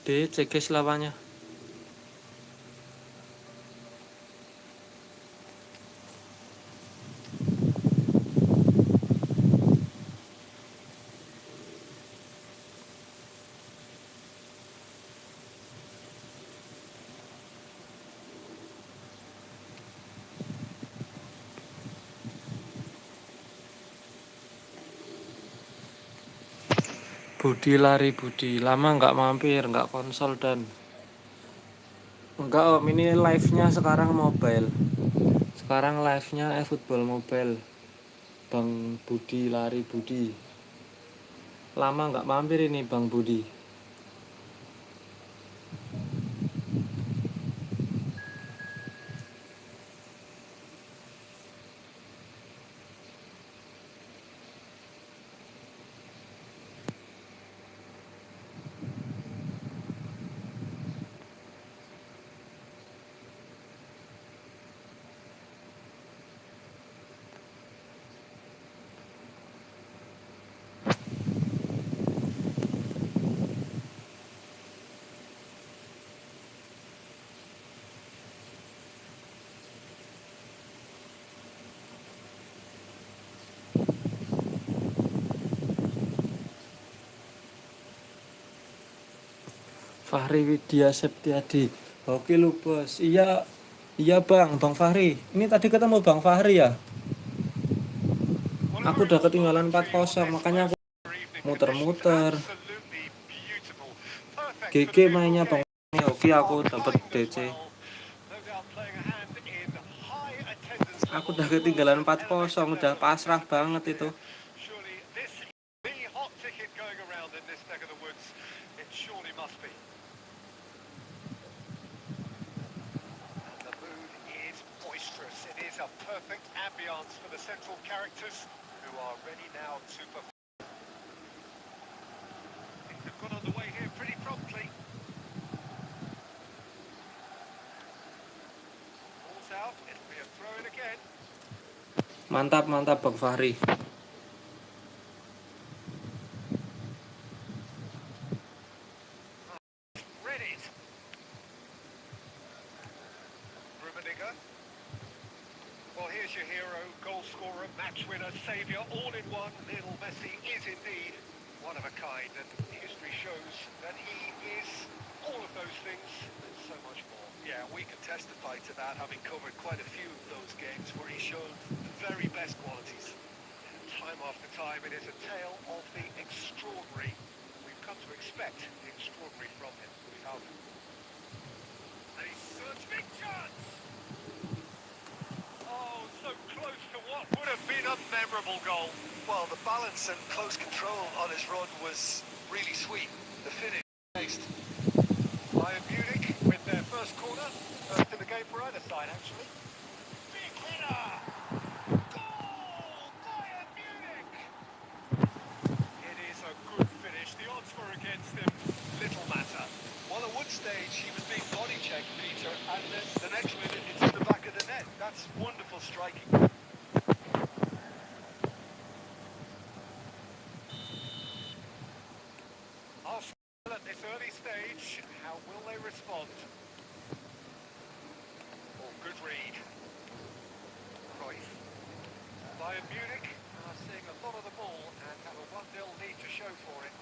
ceges lawannya. Budi lari Budi, lama nggak mampir, nggak konsol dan enggak om, ini live-nya sekarang mobile. Sekarang live-nya efootball mobile. Bang Budi lari Budi. Lama nggak mampir ini Bang Budi. Fahri Widya Septiadi. Oke lu bos. Iya bang Fahri. Ini tadi ketemu Bang Fahri ya. Aku udah ketinggalan 4-0, makanya aku muter-muter. GG mainnya Bang. Oke, aku dapat DC. Aku udah ketinggalan 4-0, udah pasrah banget itu. A perfect ambience for the central characters who are ready now to perform. They've got underway here pretty promptly. Ball's out, it'll be a throw-in again. Mantap Bang Fahri. Read it. Well, here's your hero, goal scorer, match winner, saviour, all in one. Lionel Messi is indeed one of a kind, and history shows that he is all of those things and so much more. Yeah, we can testify to that, having covered quite a few of those games where he showed the very best qualities. Time after time, it is a tale of the extraordinary. We've come to expect the extraordinary from him. We have. A search, big chance! Oh, so close to what would have been a memorable goal. Well, the balance and close control on his run was really sweet. The finish next. Bayern Munich with their first corner. First in the game for either side, actually. Big header! Goal! Bayern Munich! It is a good finish. The odds were against him. Little matter. Well, at one stage he was being body checked, Peter, and then the next minute it's in the back of the net. That's wonderful striking. Arsenal at this early stage, how will they respond? Oh, good read. Cruyff. Bayern Munich are seeing a lot of the ball and have a 1-0 lead to show for it.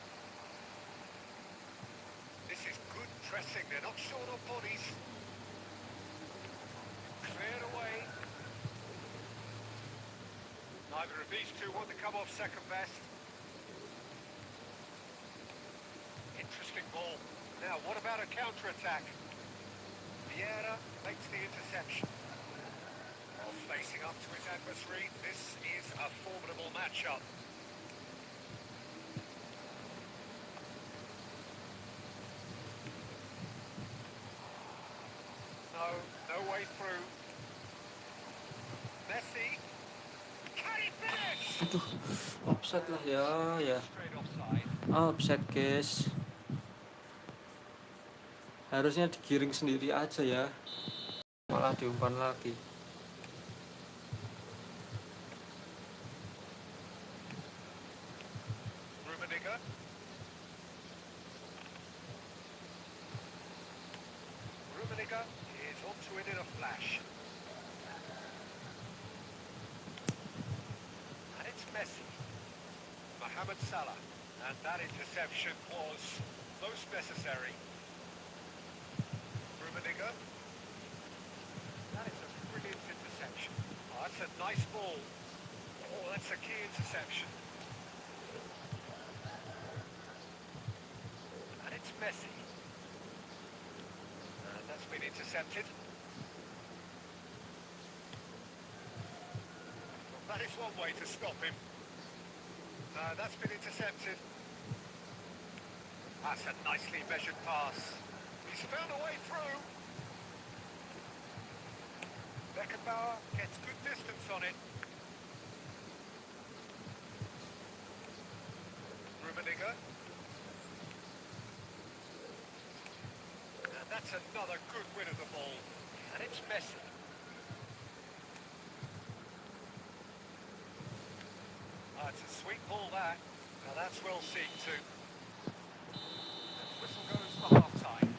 This is good pressing, they're not short on bodies. Cleared away. Neither of these two want to come off second best. Interesting ball. Now, what about a counter-attack? Vieira makes the interception. While facing up to his adversary, this is a formidable matchup. No way through. Messi. Can he finish? Aduh, offside lah ya. Straight offside. Offside guys. Harusnya digiring sendiri aja ya. Malah diumpan lagi. Rummenigge is onto it in a flash. And it's Messi. Mohamed Salah. And that interception was most necessary. Rummenigge. That is a brilliant interception. Oh, that's a nice ball. Oh, that's a key interception. And it's Messi. And that's been intercepted. Well, that is one way to stop him. That's been intercepted. That's a nicely measured pass. He's found a way through. Beckenbauer gets good distance on it. Rummenigge. And that's another good win of the ball. And it's Messi. It's a sweet ball that. Now that's well seen too. Whistle goes for half-time.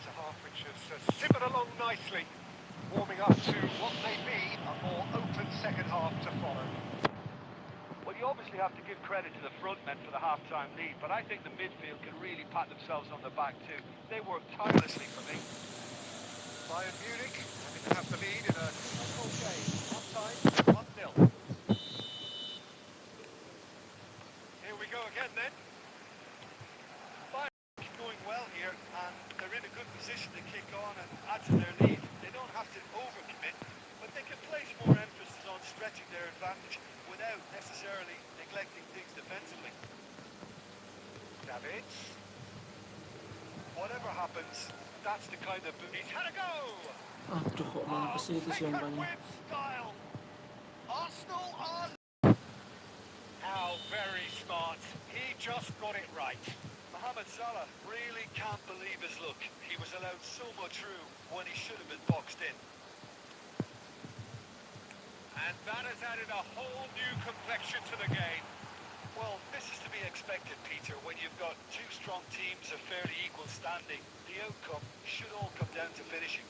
It's a half which has simmered along nicely, warming up to what may be a more open second half to follow. Well, you obviously have to give credit to the front men for the half-time lead, but I think the midfield can really pat themselves on the back too. They worked tirelessly for me. Bayern Munich having to have the lead in a difficult game. Half-time, 1-0. Here we go again then. Bayern going well here, and they're in a good position to kick on and add to their lead. They don't have to overcommit, but they can place more emphasis on stretching their advantage without necessarily neglecting things defensively. Davids. Whatever happens, that's the kind of boot. He's had a go! Aduh, kok malah ke situ sih umpannya. Style. Arsenal are... How very smart. He just got it right. Mohamed Salah really can't believe his luck. He was allowed so much room when he should have been boxed in. And that has added a whole new complexion to the game. Well, this is to be expected, Peter, when you've got two strong teams of fairly equal standing. The outcome should all come down to finishing.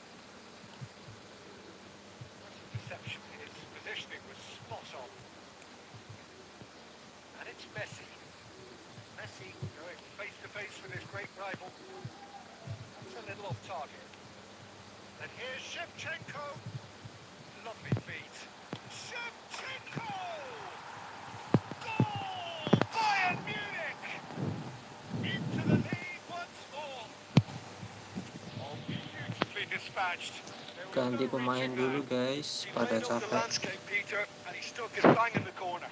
Deception. His positioning was spot on. And it's Messi. Messi going face-to-face with his great rival. That's a little off target. And here's Shevchenko. Lovely feet. Shevchenko! Goal! Bayern Munich! Into the lead once more. Oh, beautifully dispatched. There was Ganti no pemain reaching dulu that. guys, He pada played over the capek. landscape, Peter, and he stuck his bang in the corner.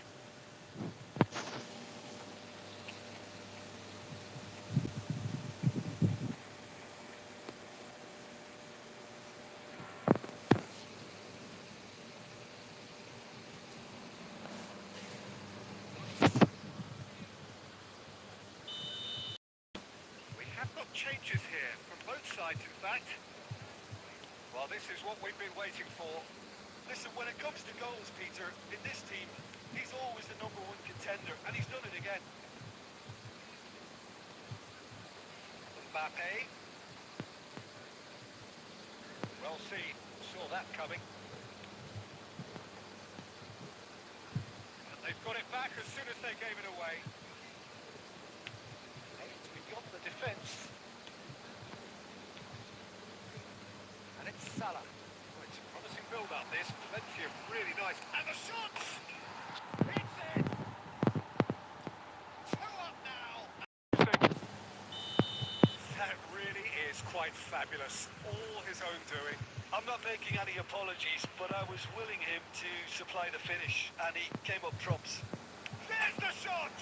changes here from both sides, in fact. Well, this is what we've been waiting for. Listen, when it comes to goals, Peter, in this team, he's always the #1 contender, and he's done it again. Mbappe. Well seen, saw that coming. And they've got it back as soon as they gave it away. It's beyond the defence. And it's Salah. Well, it's a promising build-up, this. Plenty of really nice... And the shots! It's it! 2 up now! That really is quite fabulous. All his own doing. I'm not making any apologies, but I was willing him to supply the finish, and he came up props. There's the shot!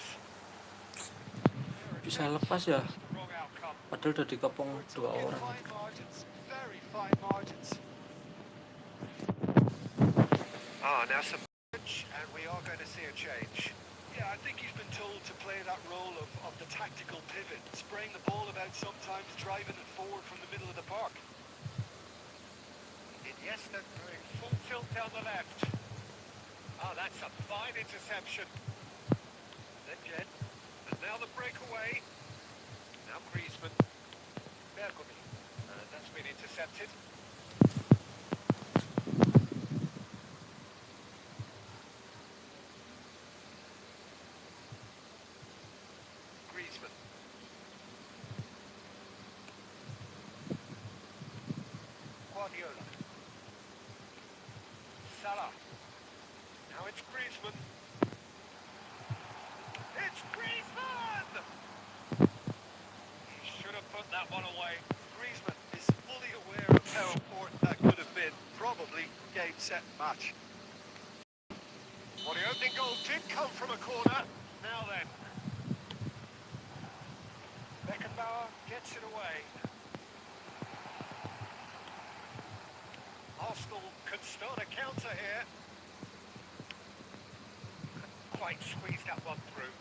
Bisa lepas ya, Wrong outcome. padahal udah dikepung We're 2 talking orang. fine margins, very fine margins. Now some... And we are going to see a change. Yeah, I think he's been told to play that role of the tactical pivot, spraying the ball about sometimes, driving it forward from the middle of the park. Iniesta doing full tilt down the left. Oh, that's a fine interception. Then Jen. And now the breakaway. Now Griezmann. Bergomi. And that's been intercepted. Griezmann. Guardiola. Salah. Now it's Griezmann. It's Griezmann! He should have put that one away. Griezmann is fully aware of how important that could have been. Probably game, set, match. Well, the opening goal did come from a corner. Now then. Beckenbauer gets it away. Arsenal could start a counter here. Couldn't quite squeeze that one through.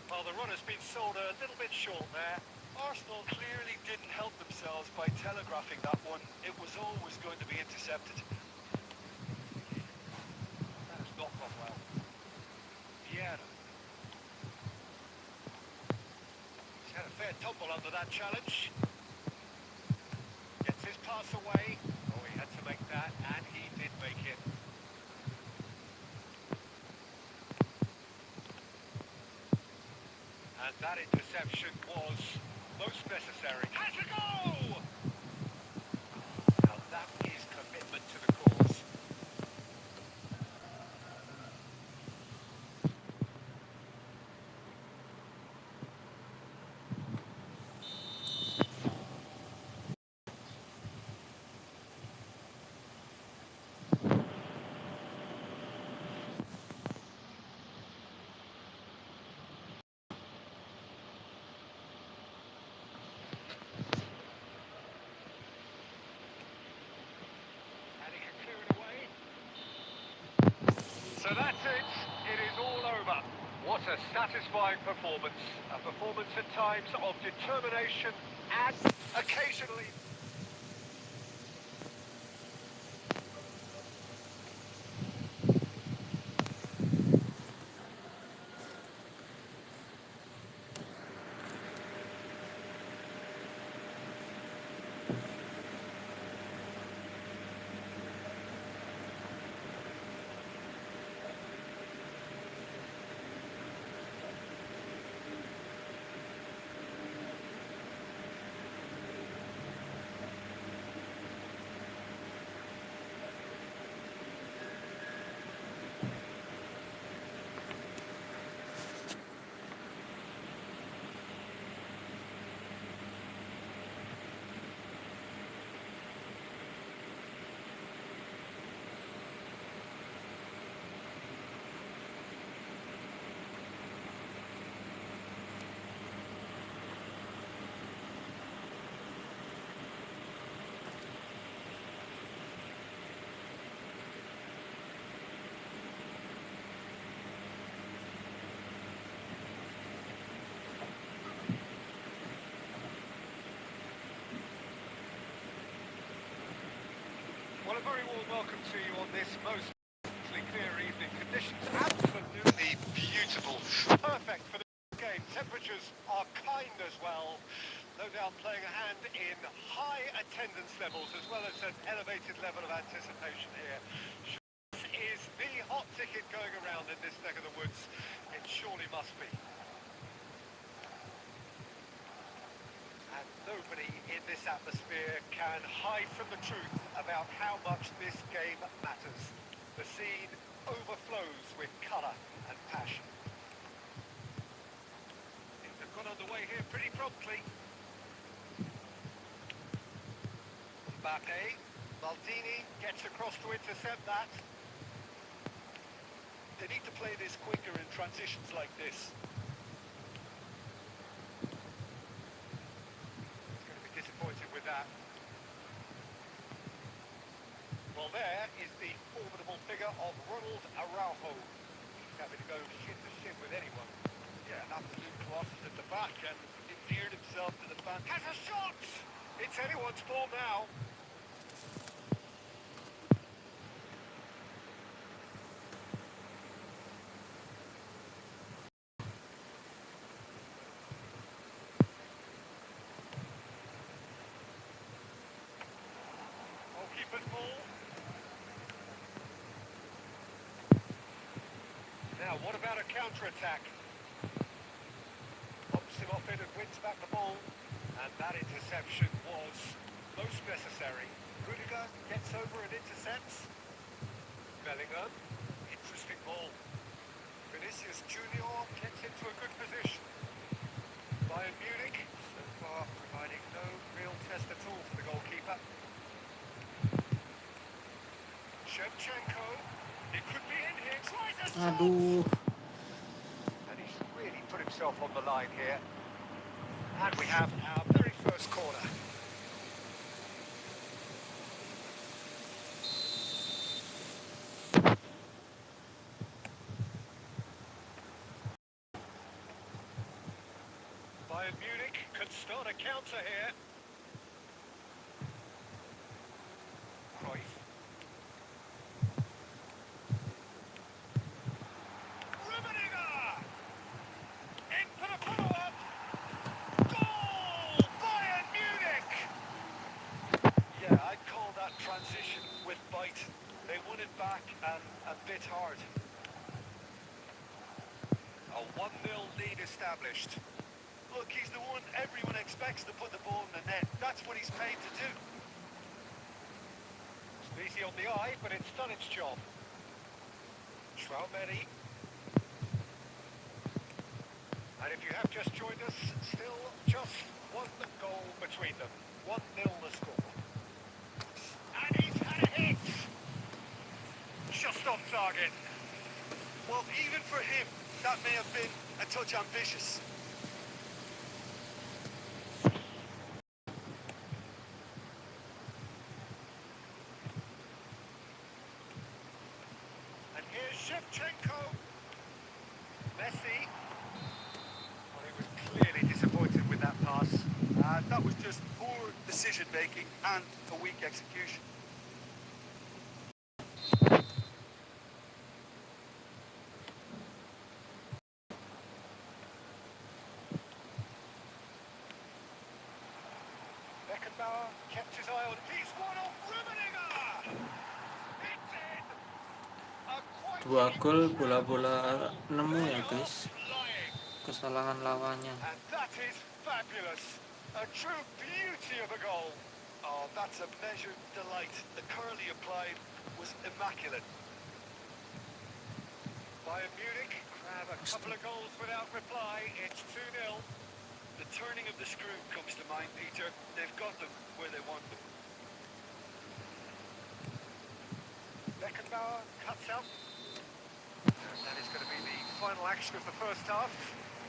Well, the run has been sold a little bit short there. Arsenal clearly didn't help themselves by telegraphing that one. It was always going to be intercepted. That has not gone well. Vieira. He's had a fair tumble under that challenge. Gets his pass away. Oh, he had to make that, and he did make it. And that interception was most necessary. Has a go! Now that is commitment to the cause. And he can clear it away. So that's it. It is all over. What a satisfying performance. A performance at times of determination and occasionally... very warm welcome to you on this most clear evening. Conditions absolutely beautiful. Perfect for the game. Temperatures are kind as well. No doubt playing a hand in high attendance levels as well as an elevated level of anticipation here. This is the hot ticket going around in this neck of the woods. It surely must be. And nobody in this atmosphere can hide from the truth about how much this game matters. The scene overflows with colour and passion. Things have got underway here pretty promptly. Mbappe, Maldini gets across to intercept that. They need to play this quicker in transitions like this. He's going to be disappointed with that. Well, there is the formidable figure of Ronald Araujo. He's having to go shin to shin with anyone. Yeah, an absolute colossus at the back and endeared himself to the fan. Has a shot! It's anyone's ball now. Goalkeeper's ball. Now, what about a counter-attack? Bumps him off it and wins back the ball. And that interception was most necessary. Rudiger gets over and intercepts. Bellingham, interesting ball. Vinicius Junior gets into a good position. Bayern Munich, so far providing no real test at all for the goalkeeper. Shevchenko, it could be in here, tries a shot! Aduh. And he's really put himself on the line here. And we have our very first corner. Bayern Munich can start a counter here. Cruyff. Rummenigge! In for the follow-up! Goal! Bayern Munich! Yeah, I'd call that transition with bite. They won it back and a bit hard. A 1-0 lead established. Look, he's the one everyone expects to put the ball in the net. That's what he's paid to do. It's easy on the eye, but it's done its job. Traumeri. And if you have just joined us, still just one goal between them. 1-0 the score. And he's had a hit! Just off target. Well, even for him, that may have been a touch ambitious. And here's Shevchenko. Messi. Well, he was clearly disappointed with that pass. That was just poor decision-making and a weak execution. Beckenbauer kept his eye on. He's one on Rummenigge! It's in! A quite 2 gol bola-bola nemu ya guys, flying. kesalahan lawannya. And that is fabulous. A true beauty of a goal. Oh, that's a measured delight. The curl he applied was immaculate. Bayern Munich grab a couple of goals without reply. It's 2-0. The turning of the screw comes to mind, Peter. They've got them where they want them. Beckenbauer cuts up. And that is going to be the final action of the first half.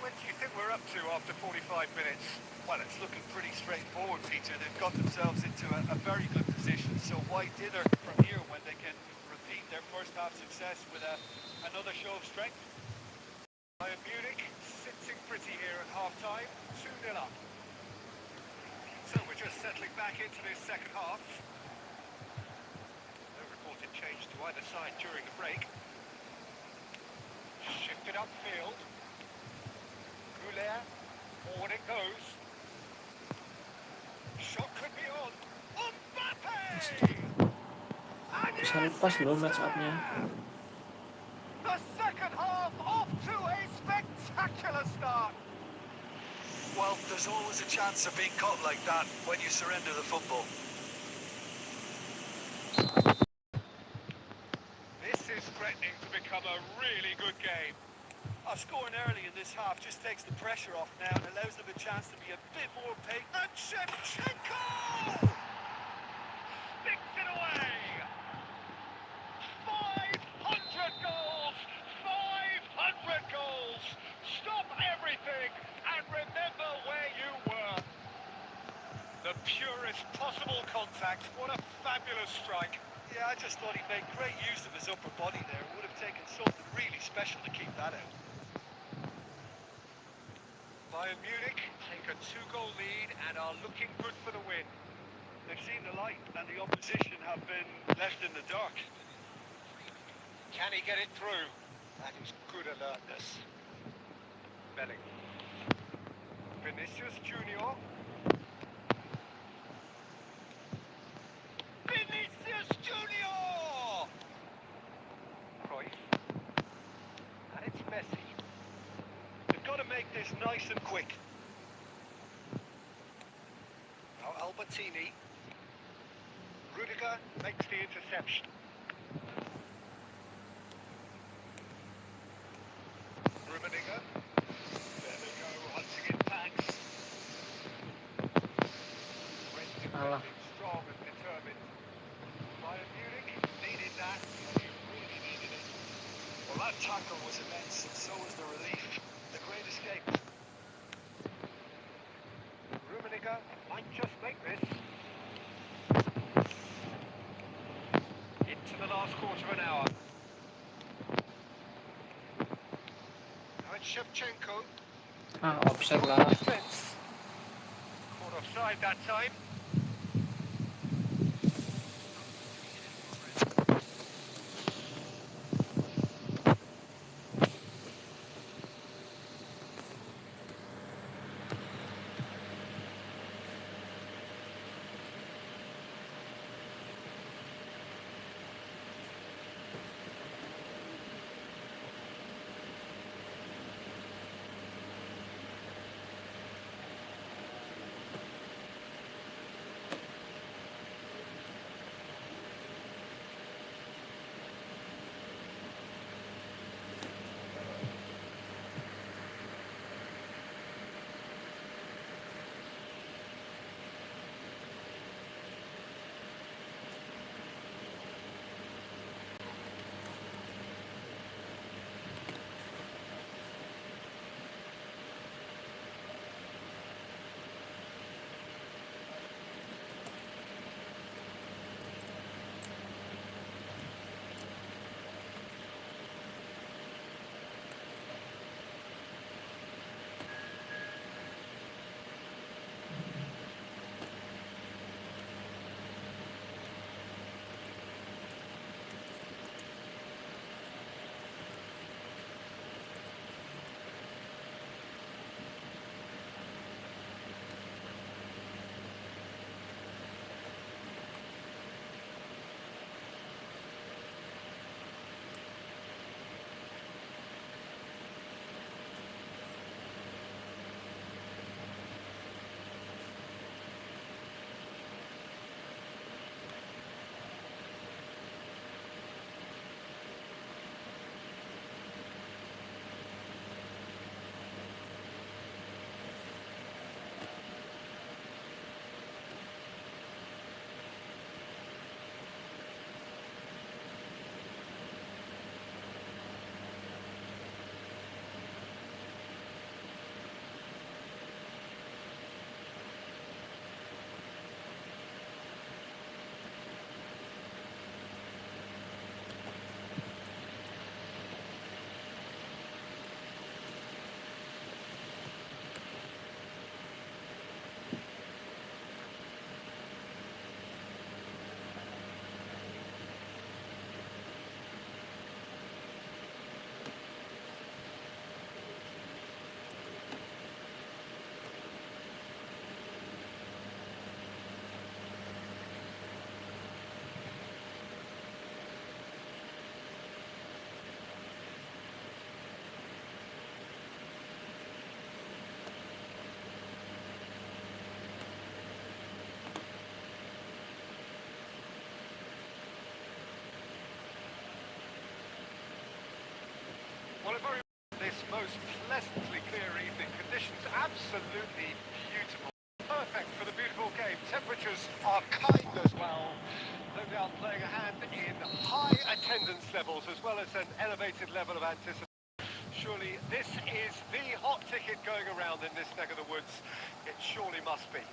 When do you think we're up to after 45 minutes? Well, it's looking pretty straightforward, Peter. They've got themselves into a very good position. So why dither from here when they can repeat their first half success with another show of strength? Bayern Munich sitting pretty here at half-time, 2-0 up. So we're just settling back into this second half. either side during the break. Shifted upfield. Goulet, forward it goes. Shot could be on. Mbappe! And Bisa yes, lepas loh it's match up-nya. there! The second half off to a spectacular start. Well, there's always a chance of being caught like that when you surrender the football. This is threatening to become a really good game. Scoring early in this half just takes the pressure off now and allows them a chance to be a bit more patient. And Shevchenko! Sticks it away! 500 goals! 500 goals! Stop everything and remember where you were. The purest possible contact. What a fabulous strike. Yeah, I just thought he made great use of his upper body there. It would have taken something really special to keep that out. Bayern Munich take a 2-goal lead and are looking good for the win. They've seen the light and the opposition have been left in the dark. Can he get it through? That is good alertness. Belling. Vinicius Junior. Vinicius Junior! Cruyff. And it's Messi. They've got to make this nice and quick. Now Albertini. Rudiger makes the interception. Rummenigge. There they go, hunting in packs. Kalah. Strong and determined. Bayern Munich needed that. They really needed it. Well, that tackle was immense, and so was the relief. The great escape. Rummenigge might just make this. Into the last quarter of an hour. Now it's Shevchenko. Offside lah. Defense. Caught offside that time. Well, a very this most pleasantly clear evening. Conditions absolutely beautiful. Perfect for the beautiful game. Temperatures are kind as well. No doubt playing a hand in high attendance levels as well as an elevated level of anticipation. Surely this is the hot ticket going around in this neck of the woods. It surely must be.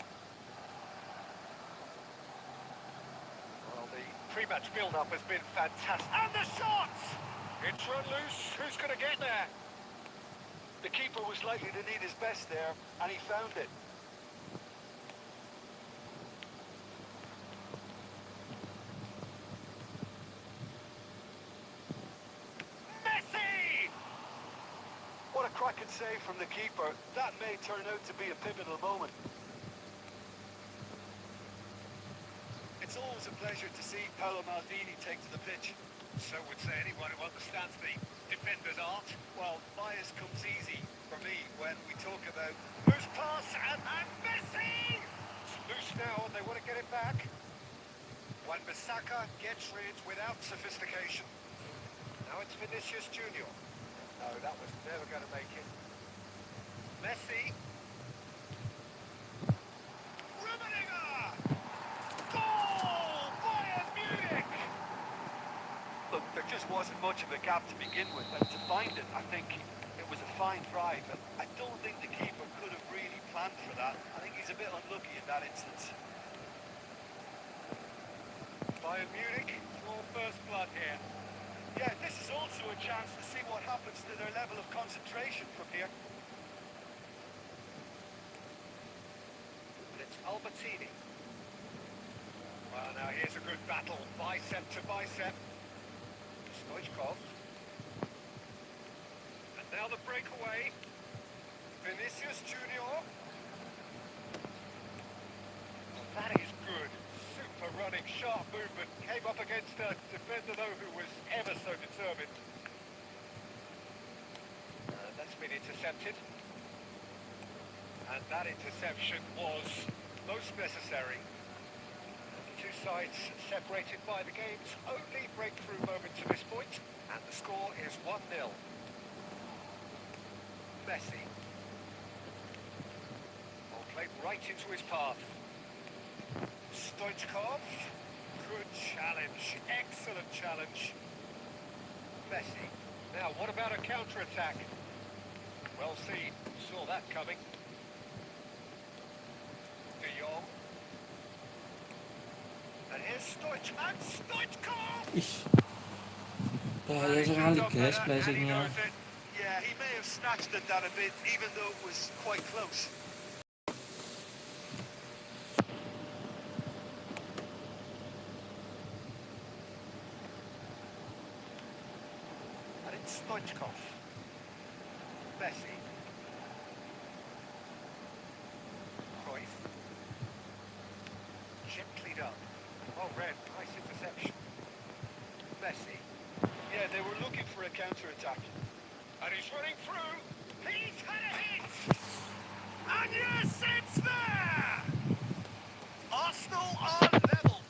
Well, the pre-match build-up has been fantastic. And the shots! It's run loose. Who's going to get there? The keeper was likely to need his best there, and he found it. Messi! What a cracking save from the keeper. That may turn out to be a pivotal moment. It's always a pleasure to see Paolo Maldini take to the pitch. So would say anyone who understands the defender's art. Well, bias comes easy for me when we talk about Loose pass and Messi! It's loose now and they want to get it back. Wan-Bissaka gets rid without sophistication. Now it's Vinicius Junior. No, that was never going to make it. Messi. Goal! Bayern Munich! Look, there just wasn't much of a gap to begin with, and to find it, I think it was a fine drive. And I don't think the keeper could have really planned for that. I think he's a bit unlucky in that instance. Bayern Munich for first blood here. Yeah, this is also a chance to see what happens to their level of concentration from here. But it's Albertini. Well, now here's a good battle, bicep to bicep. Stoichkov. And now the breakaway. Vinicius Junior. Well, that is good. Super running, sharp movement. Came up against a defender, though, who was ever so determined. That's been intercepted. And that interception was most necessary. The two sides separated by the game's only breakthrough moment to this point, and the score is 1-0. Messi. Ball played right into his path. Stoichkov. Good challenge. Excellent challenge. Messi. Now, what about a counter-attack? Well seen. Saw that coming. De Jong. And here's Stoichkov! Ih, bahaya sekali guys flashingnya. Yeah, he may have snatched at that a bit, even though it was quite close. And it's Stoichkov. Messi. Cruyff. Gently done. Oh, red. Nice interception. Messi. Yeah, they were looking for a counter-attack. And he's running through. He's had a hit! And yes, it's there! Arsenal are level.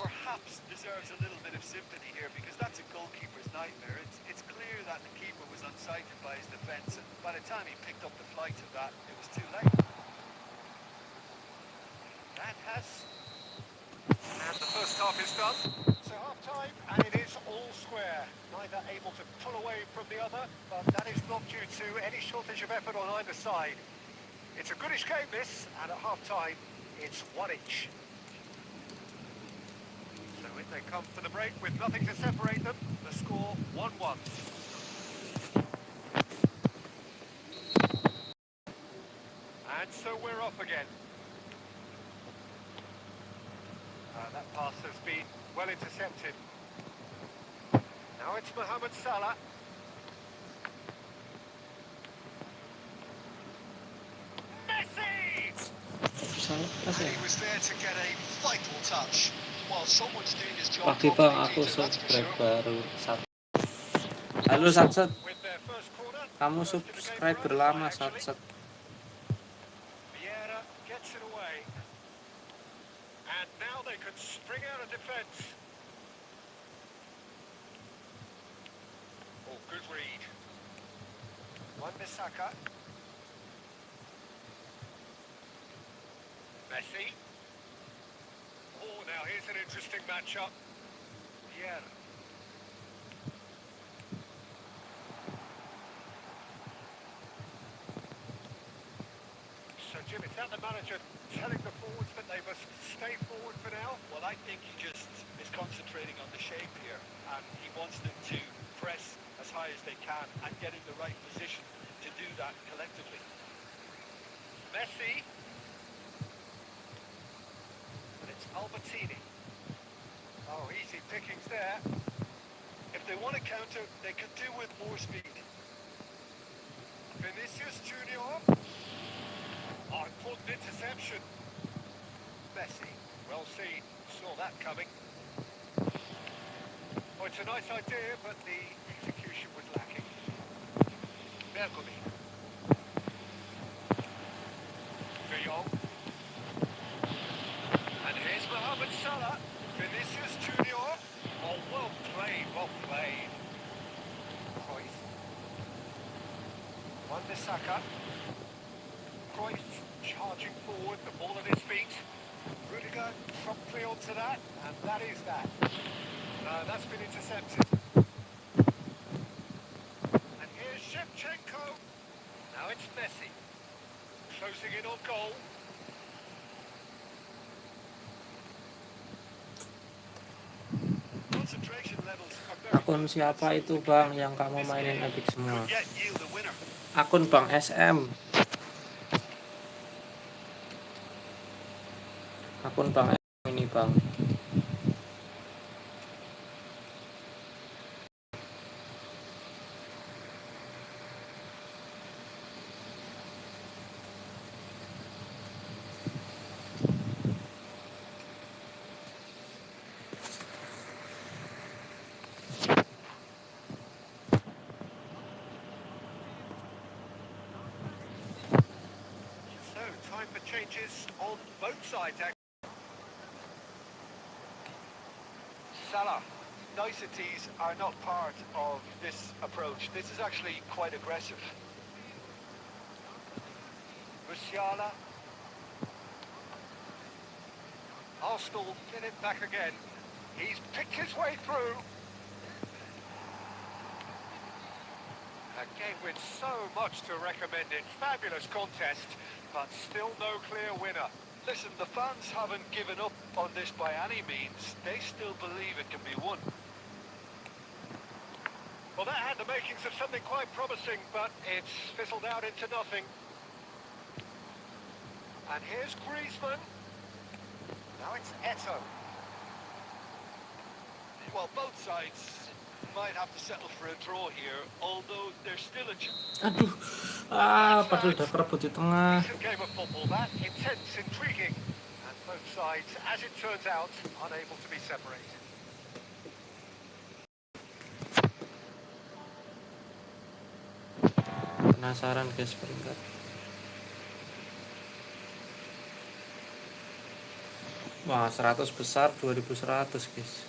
Perhaps deserves a little bit of sympathy here, because that's a goalkeeper's nightmare. It's clear that the keeper was unsighted by his defence, and by the time he picked up the flight of that, it was too late. That has... And the first half is done. So half-time, and it is all square. Neither able to pull away from the other, but that is not due to any shortage of effort on either side. It's a goodish game, this, and at half-time, it's one each. So in they come for the break with nothing to separate them. The score 1-1. And so we're off again. That pass has been well intercepted. Now it's Mohamed Salah. Messi! Salah pas And ya. he was there to get a vital touch. While someone's doing his job Pagi bang, properly, aku Peter, that's for subscribe sure. baru. Halo Satset, With their first corner. kamu First in the game subscriber for us, lama actually. Satset. Vieira gets it away. And now they could spring out of defence. Oh, good read. Wan-Bissaka. Messi. Oh, now here's an interesting matchup. Pierre. So, Jim, is that the manager telling the forwards that they must stay forward for now? Well, I think he just is concentrating on the shape here, and he wants them to press as high as they can and get in the right position to do that collectively. Messi. And it's Albertini. Oh, easy pickings there. If they want to counter, they could do with more speed. Vinicius Junior. Oh, important interception. Messi. Well seen. Saw that coming. Oh, it's a nice idea, but the execution was lacking. Bergami. De Jong. And here's Mohamed Salah. Vinicius Junior. Oh, well played, well played. Cruyff. Wan-Bissaka. Cruyff charging forward, the ball at his feet. Rudiger promptly onto that, and that is that. That's been intercepted. And here's Shevchenko. Now it's Messi. Closing in on goal. Concentration levels are very Akun good. siapa itu bang yang kamu mainin epic semua? Could yet yield a winner. Akun Bang SM. Akun Bang SM ini bang. So, time for changes on both sides. Salah. Niceties are not part of this approach. This is actually quite aggressive. Musiala. Arsenal get it back again. He's picked his way through. A game with so much to recommend it. Fabulous contest, but still no clear winner. Listen, the fans haven't given up on this by any means. They still believe it can be won. Well, that had the makings of something quite promising, but it's fizzled out into nothing. And here's Griezmann. Now it's Eto'o. Well, both sides might have to settle for a draw here, although there's still a chance. Aduh, padahal udah kerebut di tengah. Decent game of football, that. Intense, intriguing. And both sides, as it turns out, unable to be separated. Penasaran guys peringkat. Wah 100 besar 2100 guys.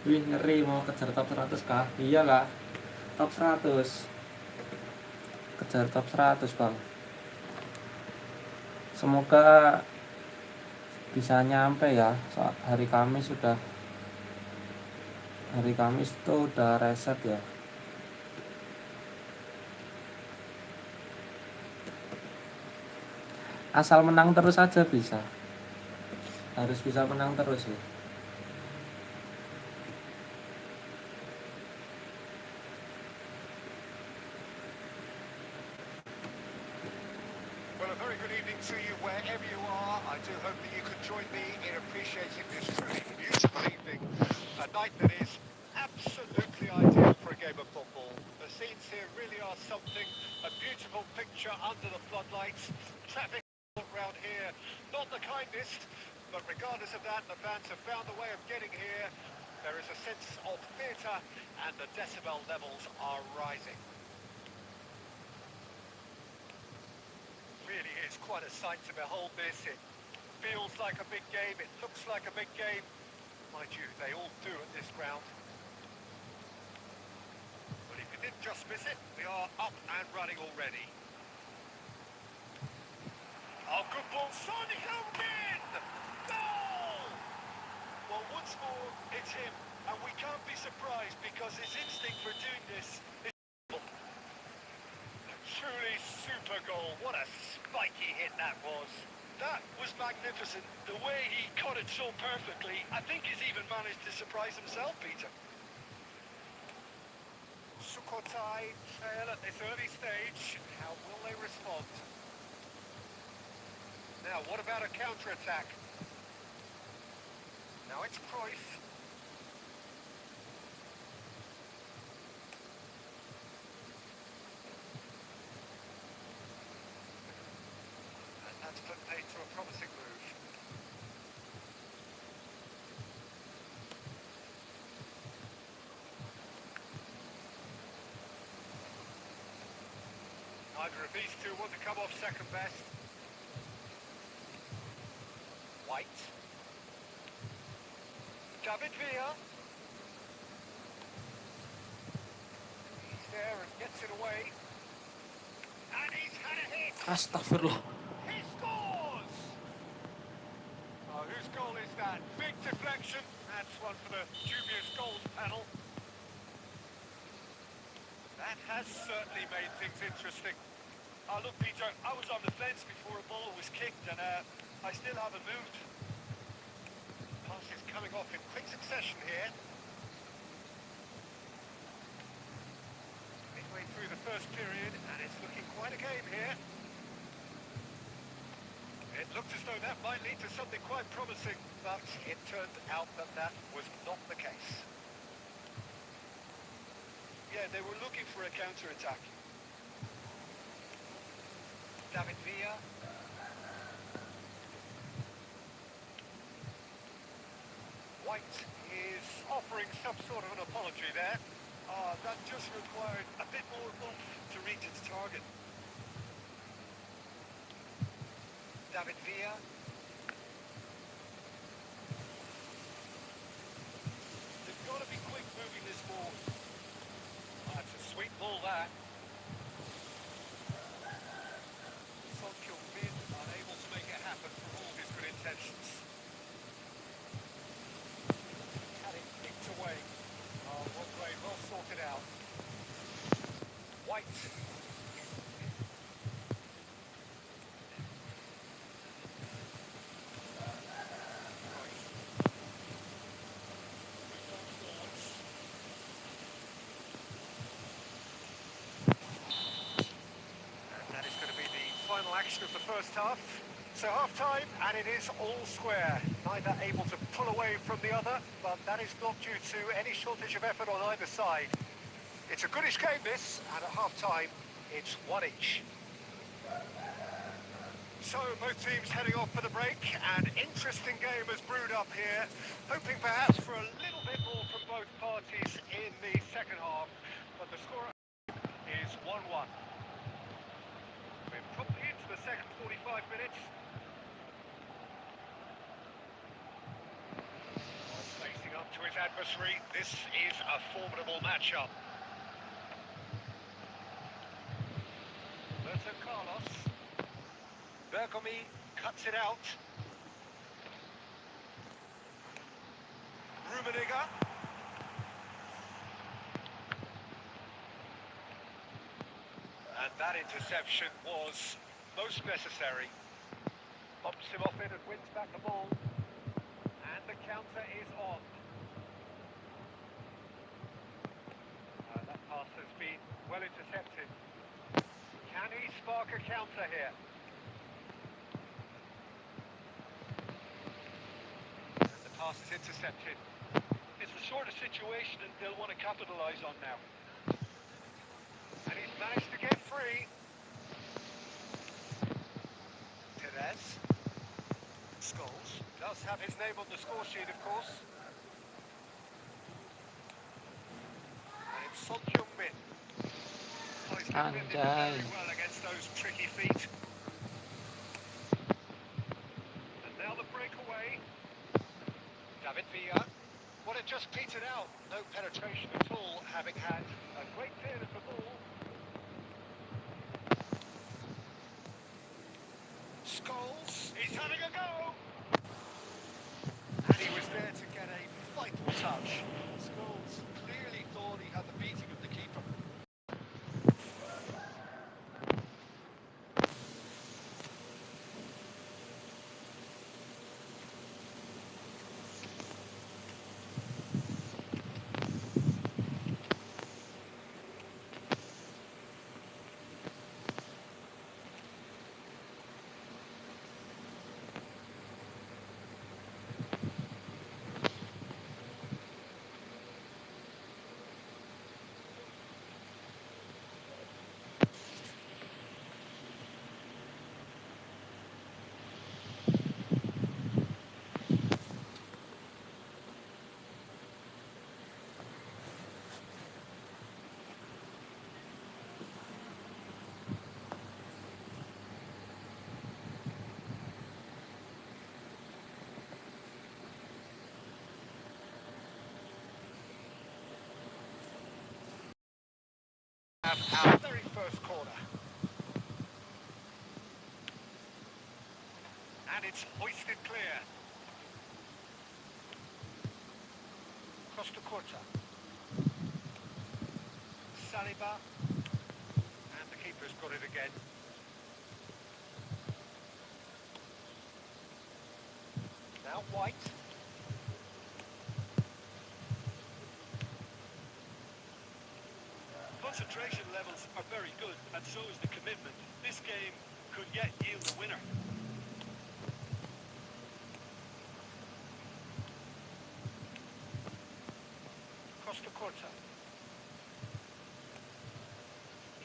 Wih, ngeri mau kejar top 100 kah? Iyalah, top 100. Kejar top 100, Bang. Semoga bisa nyampe ya. Hari Kamis itu udah reset ya. Asal menang terus aja bisa. Harus bisa menang terus ya. Well, a very good evening to you wherever you are. I do hope that you can join me in appreciating this truly beautiful evening. A night that is absolutely ideal for a game of football. The scenes here really are something. A beautiful picture under the floodlights. Traffic around here, not the kindest, but regardless of that, the fans have found a way of getting here. There is a sense of theatre and the decibel levels are rising. Really is quite a sight to behold this. It feels like a big game, it looks like a big game. Mind you, they all do at this ground. But if you didn't just miss it, we are up and running already. Oh, good ball, Sonny in! Goal! Well, once more, it's him, and we can't be surprised because his instinct for doing this is a truly super goal. What a spiky hit that was. That was magnificent. The way he caught it so perfectly, I think he's even managed to surprise himself, Peter. Sukhothai trail at this early stage. How will they respond? Now, what about a counter-attack? Now it's Cruyff. And that's put paid to a promising move. Neither of these two want to come off second best. White. David Villa. He's there and gets it away. And he's had a hit. Astagfirullah. He scores! Oh, whose goal is that? Big deflection. That's one for the dubious goals panel. That has certainly made things interesting. Look, Peter, I was on the fence before a ball was kicked, and I still haven't moved. Pass is coming off in quick succession here. Midway through the first period, and it's looking quite a game here. It looked as though that might lead to something quite promising, but it turned out that that was not the case. Yeah, they were looking for a counter-attack. David Villa. White is offering some sort of an apology there. That just required a bit more oomph to reach its target. David Villa. They've got to be quick moving this ball. That's a sweet ball, that. Unable to make it happen for all his good intentions. Had it kicked away. Oh, well played, well sorted out. White. That is going to be the final action of the first half. So half-time, and it is all square. Neither able to pull away from the other, but that is not due to any shortage of effort on either side. It's a goodish game, this, and at half-time, it's one each. So both teams heading off for the break. An interesting game has brewed up here, hoping perhaps for a little bit more from both parties in the second half, but the score is 1-1. We're probably into the second 45 minutes. Facing up to his adversary. This is a formidable matchup. Roberto Carlos. Bergomi cuts it out. Rummenigge. And that interception was most necessary. Pops him off in and wins back the ball. And the counter is on. That pass has been well intercepted. Can he spark a counter here? And the pass is intercepted. It's the sort of situation that they'll want to capitalise on now. And he's managed to get free. Perez. Scholes does have his name on the score sheet, of course. And it's Son Heung-min. Oh, he's defended very well against those tricky feet. And now the breakaway. David Villa. Well, it just petered out. No penetration at all, having had a great deal of the ball. Scholes, he's having a go! And he was there to get a vital touch. Scholes clearly thought he had the beating of the keeper. Our very first corner. And it's hoisted clear. Costa Curta. Saliba. And the keeper's got it again. Now White. Concentration levels are very good, and so is the commitment. This game could yet yield a winner. Costa Curta.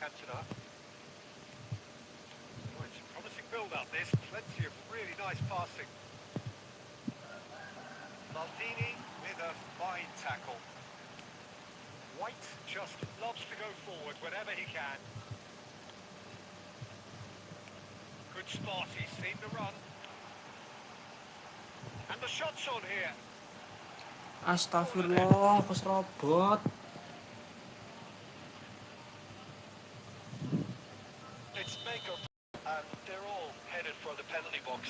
Cantona. Oh, it's a promising build-up, this. Plenty of really nice passing. Maldini with a fine tackle. White just loves to go forward whenever he can. Good spot, he's seen the run. And the shot's on here. Astagfirullah, keserobot. It's make-up, and they're all headed for the penalty box.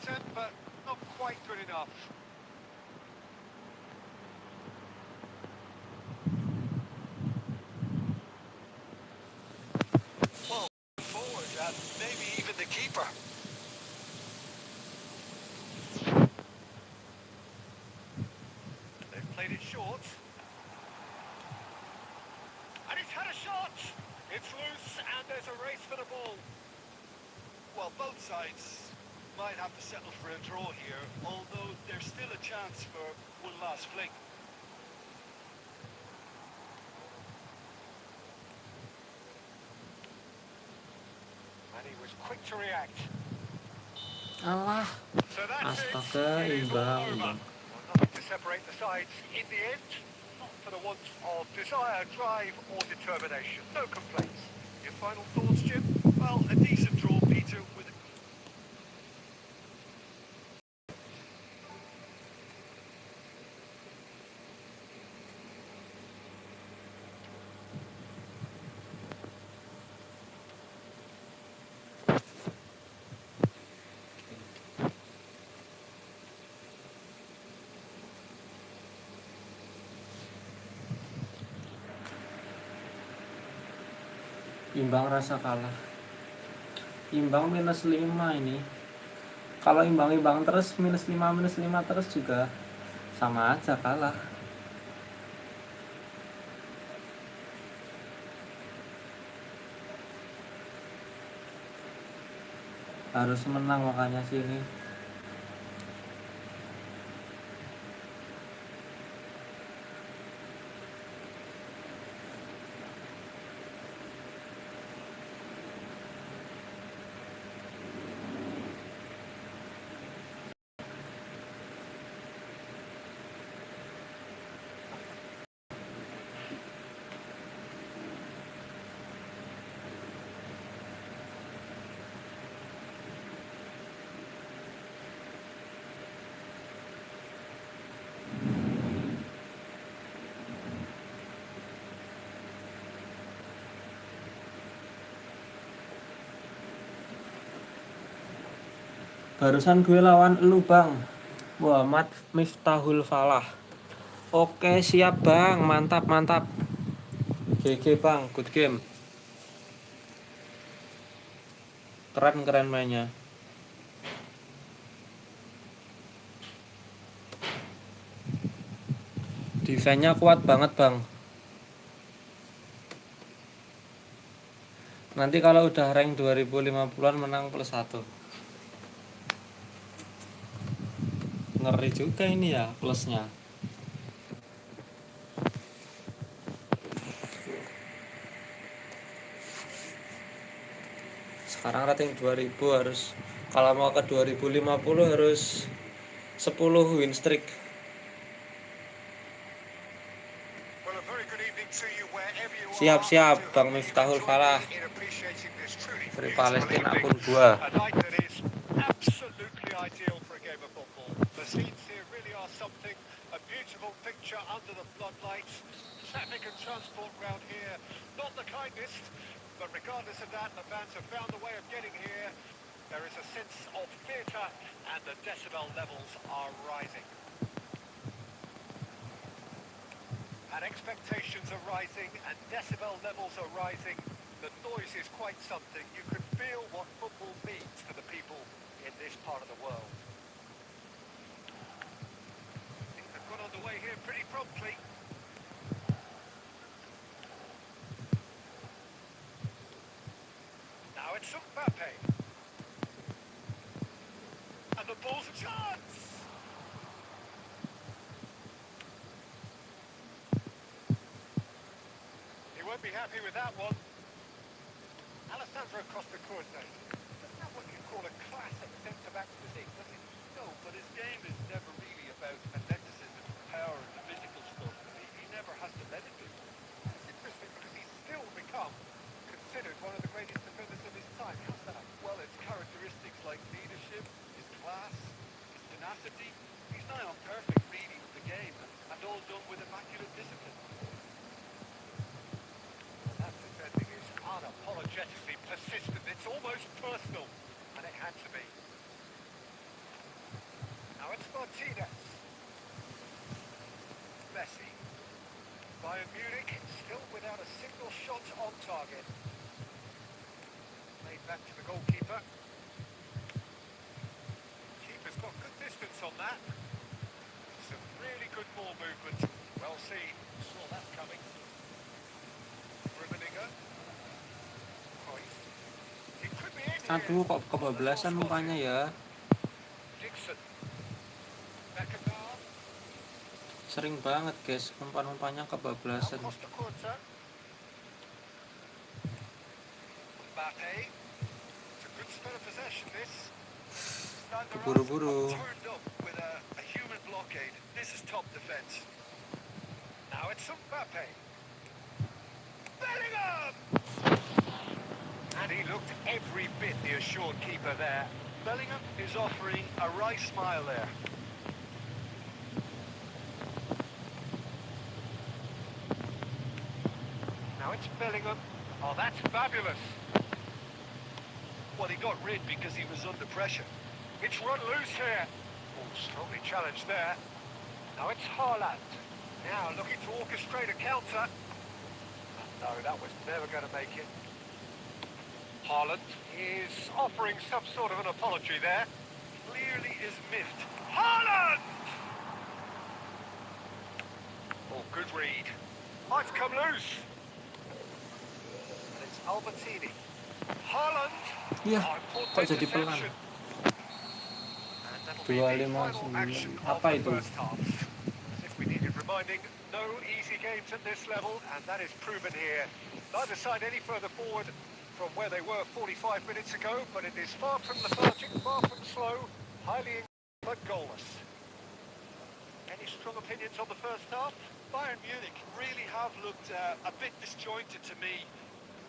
Attempt, but not quite good enough. Well, forward and maybe even the keeper. shot! It's loose and there's a race for the ball. Well, both sides might have to settle for a draw here, although there's still a chance for one last fling. And he was quick to react. Alah, So that's it. astaga, It is all imbang, over. imbang. Well, nothing to separate the sides in the end. Not for the want of desire, drive or determination. No complaints. Your final thoughts, Jim? Well, a decent draw, Peter, with a... Imbang rasa kalah. Imbang -5 ini. Kalau imbang-imbang terus -5 terus juga sama aja kalah. Harus menang makanya sini. Barusan gue lawan elu bang, Muhammad Miftahul Falah. Oke siap bang, mantap mantap. GG bang, good game. Keren mainnya. Defense-nya kuat banget bang. Nanti kalau udah rank 2050-an menang +1. Ngeri juga ini ya plusnya. Sekarang rating 2000 harus, kalau mau ke 2050 harus 10 win streak. Well, a very good evening to you wherever you Siap are. Bang Miftahul Falah. Dari Palestina akun gua. A night that is absolutely ideal for a game of football. The scenes here really are something. A beautiful picture under the floodlights. Traffic and transport round here, not the kindest. But regardless of that, the fans have found a way of getting here. There is a sense of theatre and the decibel levels are rising. And expectations are rising and decibel levels are rising. The noise is quite something. You can feel what football means to the people in this part of the world. Things have got underway here pretty promptly. Now it's Mbappe. And the ball's a chance! He won't be happy with that one. Alessandro Costa Corte. Doesn't have what you call a class at centre-back position, does he? No, but his game is never really about athleticism, power and the physical stuff. He never has to let it be. It's interesting because he's still become considered one of the greatest defenders of his time. How's that? Well, it's characteristics like leadership, his class, his tenacity. He's nigh on perfect reading of the game and all done with immaculate discipline. That defending is unapologetically persistent. It's almost personal, and it had to be. Now it's Martinez. Messi. Bayern Munich still without a single shot on target. Played back to the goalkeeper. Keeper's got good distance on that. Some really good ball movement. Well seen. Saw that coming. Dribbling Aduh, kok kebablasan mukanya ya. Dixon. Beckenbauer. Sering banget guys, umpan-umpannya Now kebablasan. Costa Curta. Mbappe. It's a good spell of possession, this. Stand around, Keburu-buru. turned up with a human blockade. This is top defence. Now it's Mbappe. Bellingham! And he looked every bit the assured keeper there. Bellingham is offering a wry smile there. Now it's Bellingham. Oh, that's fabulous. Well, he got rid because he was under pressure. It's run loose here. Oh, strongly challenged there. Now it's Haaland. Now looking to orchestrate a counter. No, that was never going to make it. Haaland is offering some sort of an apology there. Clearly is miffed. Haaland! Oh, good read. Oh, it's come loose. And it's Albertini. Haaland. Iya, Oh, poor kok jadi pelan? interception. And that'll be the final 259. action of Apa the itu? first half. As if we needed reminding, no easy games at this level, and that is proven here. Neither side any further forward from where they were 45 minutes ago, but it is far from lethargic, far from slow, highly but goalless. Any strong opinions on the first half? Bayern Munich really have looked a bit disjointed to me.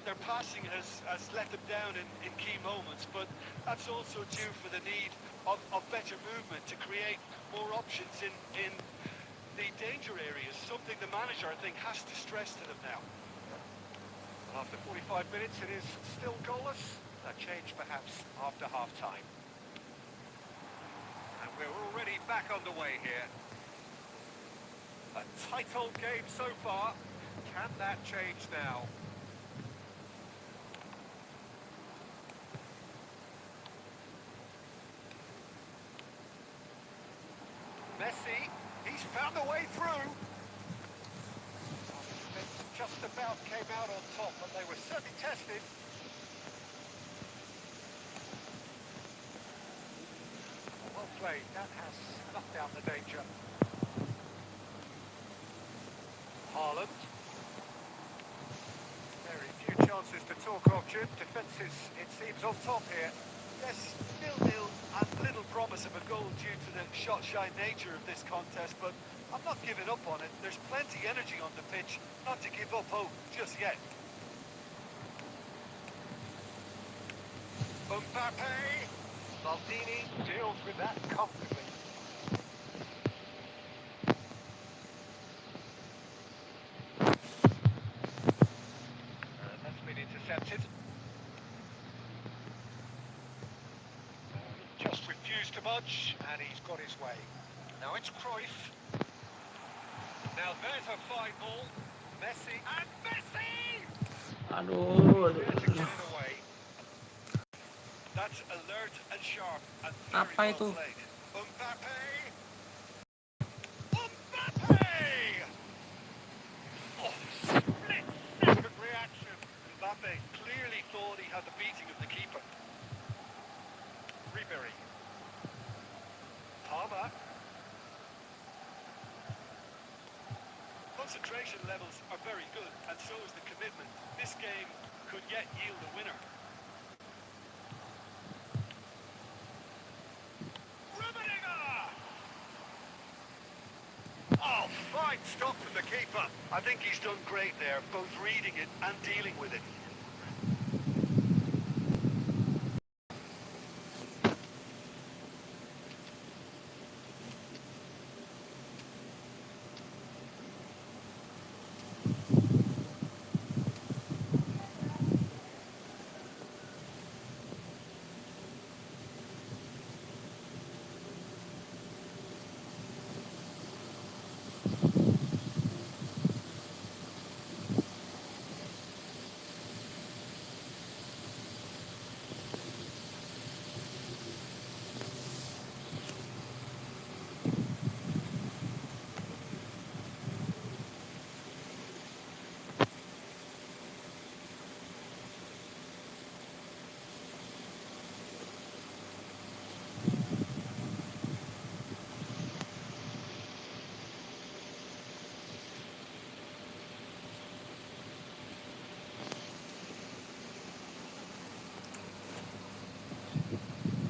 Their passing has let them down in key moments, but that's also due for the need of better movement to create more options in the danger areas, something the manager, I think, has to stress to them now. After 45 minutes, it is still goalless. A change perhaps after half-time. And we're already back underway here. A tight old game so far. Can that change now? Messi, he's found a way through. Just about came out on top, but they were certainly tested. Well played, that has snuffed out the danger. Haaland. Very few chances to talk of, Jim. Defence is, it seems, on top here. Yes, 0-0 and little promise of a goal due to the shot-shy nature of this contest, but I'm not giving up on it. There's plenty energy on the pitch, not to give up hope just yet. Mbappe. Maldini deals with that comfortably. And that's been intercepted. Just refused to budge, and he's got his way. Now it's Cruyff. Now there's a fine ball. Messi. And Messi! Aduh, There to get it away. That's alert and sharp and very Apa well itu? played. Mbappe! Mbappe! Oh, split-second reaction. Mbappe clearly thought he had the beating of the keeper. Ribery. Palmer. Concentration levels are very good, and so is the commitment. This game could yet yield a winner. Oh, fine stop from the keeper. I think he's done great there, both reading it and dealing with it.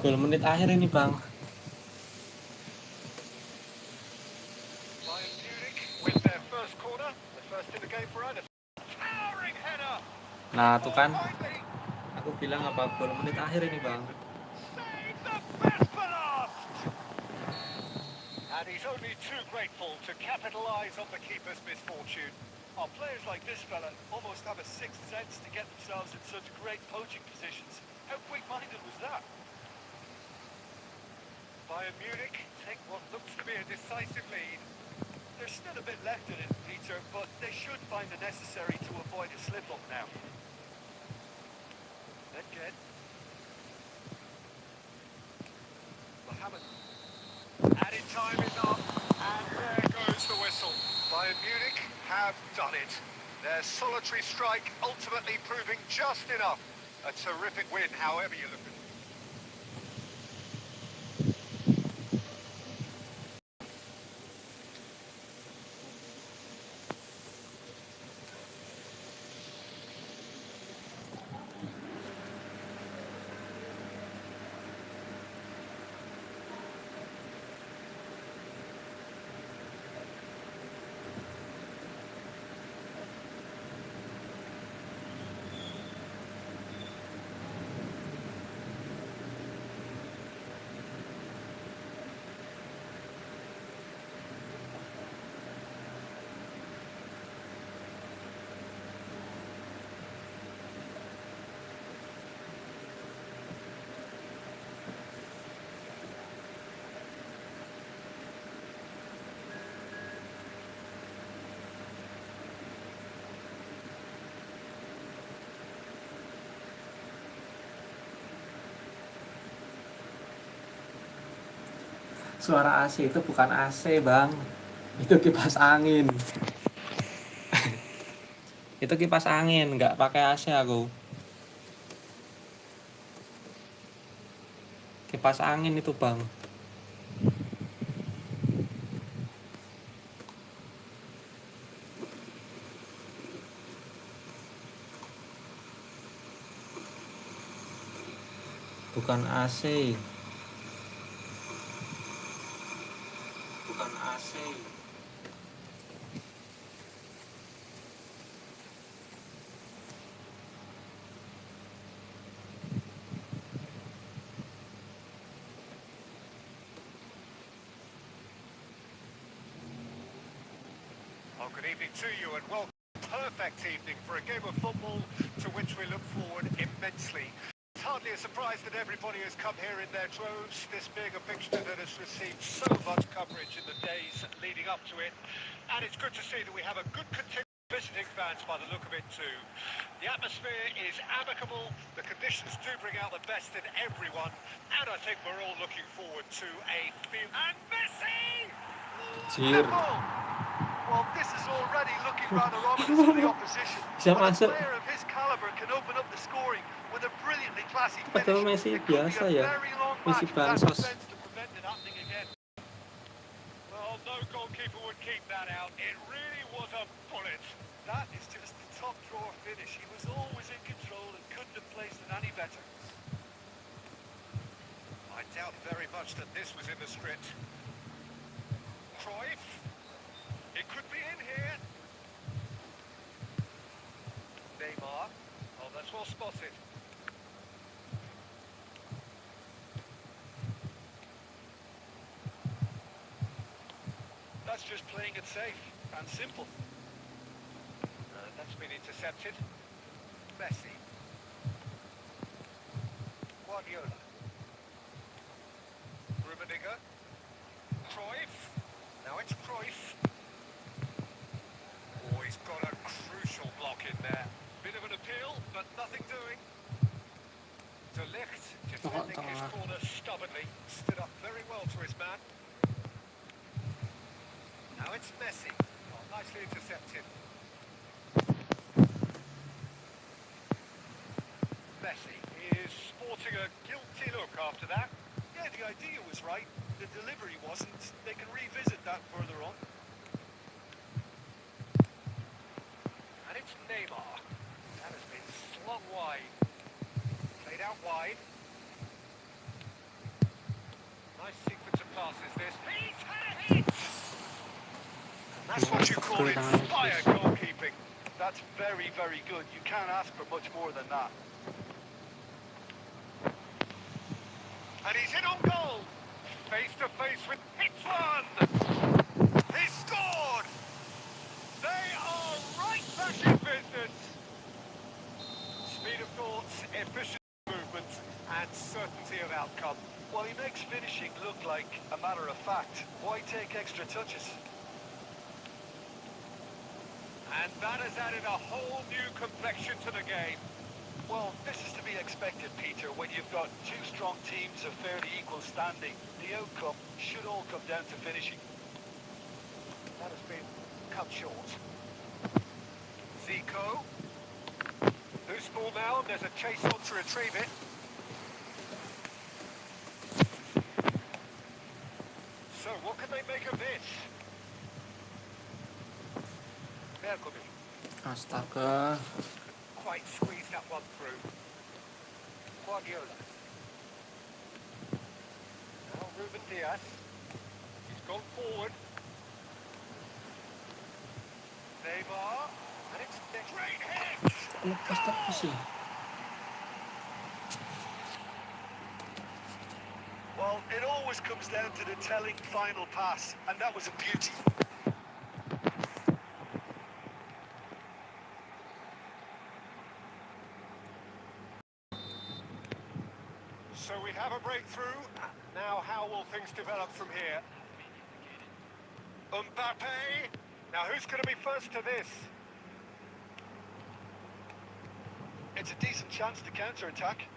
Gol menit akhir ini bang. Bayern Munich with their first corner, the first in the game for Anna. Towering header. Nah tuh kan, Finally, aku bilang apa gol menit akhir ini bang. save the best for last. And he's only too grateful to capitalise on the keeper's misfortune. Our players like this fella almost have a sixth sense to get themselves in such great poaching positions. How quick-minded was that? Bayern Munich take what looks to be a decisive lead. There's still a bit left in it, Peter, but they should find it necessary to avoid a slip-up now. Again. Mohamed. Added time is up, and there goes the whistle. Bayern Munich have done it. Their solitary strike ultimately proving just enough. A terrific win, however you look at it. Suara AC itu bukan AC bang, itu kipas angin. Itu kipas angin, nggak pakai AC aku. Kipas angin itu bang. Bukan AC. Bukan AC. Oh, good evening to you and welcome. Perfect evening for a game of football to which we look forward immensely. It's hardly a surprise that everybody has come here in their droves, this being a fixture that has received so much coverage in the days leading up to it. And it's good to see that we have a good contingent of visiting fans by the look of it too. The atmosphere is amicable, the conditions do bring out the best in everyone, and I think we're all looking forward to a few... And Messi! Cheer. Well, this is already looking rather ominous for the opposition. Bisa But a masuk. player of his caliber can open up the scoring with a brilliantly classy Padahal finish. Messi It could be biasa a ya. very long Messi match with that bansos. defence to prevent it happening again. Well, no goalkeeper would keep that out. It really was a bullet. That is just the top drawer finish. He was always in control and couldn't have placed it any better. I doubt very much that this was in the script. Cruyff. It could be in here. Neymar. Oh, that's well spotted. That's just playing it safe and simple. That's been intercepted. Messi. Guardiola. Rummenigge. Cruyff. Now it's Cruyff. Oh, he's got a crucial block in there. Bit of an appeal, but nothing doing. De Ligt defending his corner stubbornly. Stood up very well to his man. Now it's Messi. Oh, nicely intercepted. Messi is sporting a guilty look after that. Yeah, the idea was right. The delivery wasn't. They can revisit that further on. And it's Neymar. That has been slung wide. Played out wide. Nice sequence of passes this. He's had a hit! And that's what you call inspired goalkeeping. That's very, very good. You can't ask for much more than that. And he's in on goal. Face to face with hits one. He scored. They are right back in business. Speed of thought, efficient movement, and certainty of outcome. Well, he makes finishing look like a matter of fact. Why take extra touches? And that has added a whole new complexion to the game. Well, this is to be expected, Peter, when you've got two strong teams of fairly equal standing. The outcome should all come down to finishing. That has been cut short. Zico. Loose ball now, there's a chase on to retrieve it. So, what can they make of this? Bergomi. Astaga. Quite squeezed that one through. Guardiola. Now Ruben Diaz. He's gone forward. Neymar. And it's a great hit! Lepas tapi sih. Well, it always comes down to the telling final pass, and that was a beauty. So we have a breakthrough. Now how will things develop from here? Mbappe. Now who's going to be first to this? It's a decent chance to counter-attack.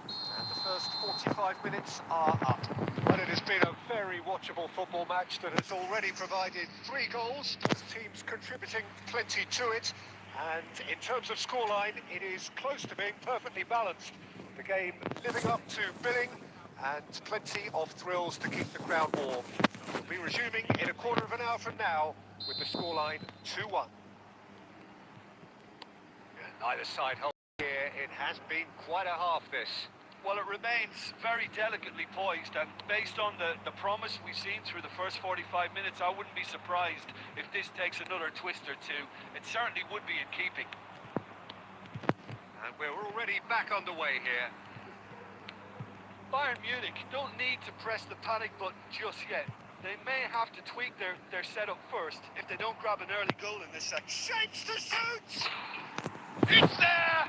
And the first 45 minutes are up. Well, it has been a very watchable football match that has already provided 3 goals. Both teams contributing plenty to it. And in terms of scoreline, it is close to being perfectly balanced. The game living up to billing and plenty of thrills to keep the crowd warm. We'll be resuming in a quarter of an hour from now with the scoreline 2-1. Neither side hold here. It has been quite a half, this. Well, it remains very delicately poised, and based on the promise we've seen through the first 45 minutes, I wouldn't be surprised if this takes another twist or two. It certainly would be in keeping. And we're already back underway here. Bayern Munich don't need to press the panic button just yet. They may have to tweak their setup first if they don't grab an early goal in this section. Shapes to shoot! It's there!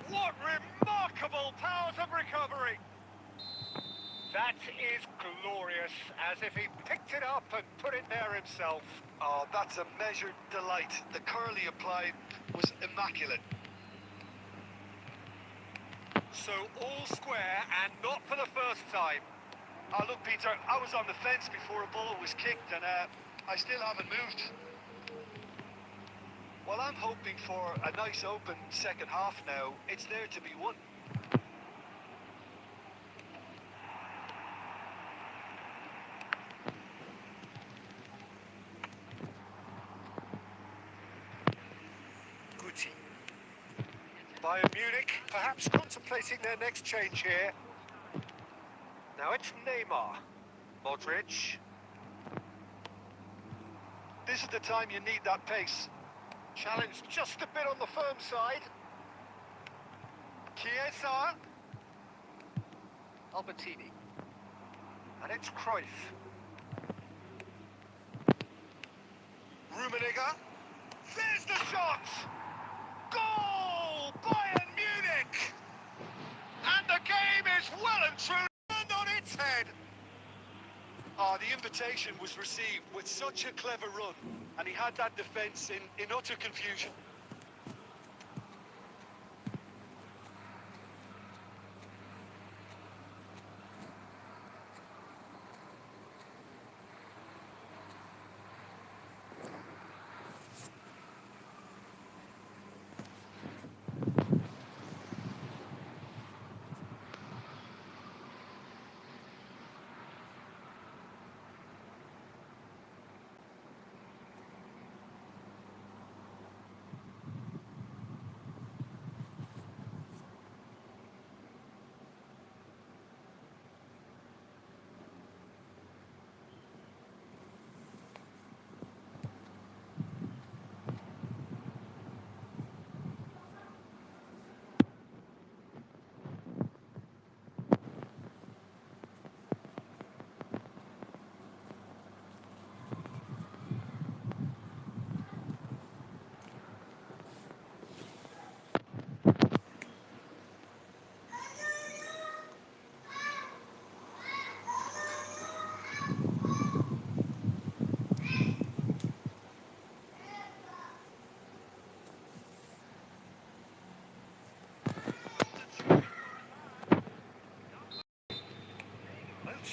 What remarkable powers of recovery! That is glorious, as if he picked it up and put it there himself. Oh, that's a measured delight. The curl he applied was immaculate. So all square, and not for the first time. Oh, look, Peter, I was on the fence before a ball was kicked, and I still haven't moved. Well, I'm hoping for a nice open second half now. It's there to be won. Gucci. Bayern Munich, perhaps contemplating their next change here. Now it's Neymar. Modric. This is the time you need that pace. Challenged just a bit on the firm side. Chiesa. Albertini. And it's Cruyff. Rummenigge. There's the shot! Goal! Bayern Munich! And the game is well and truly turned on its head. The invitation was received with such a clever run, and he had that defence in utter confusion.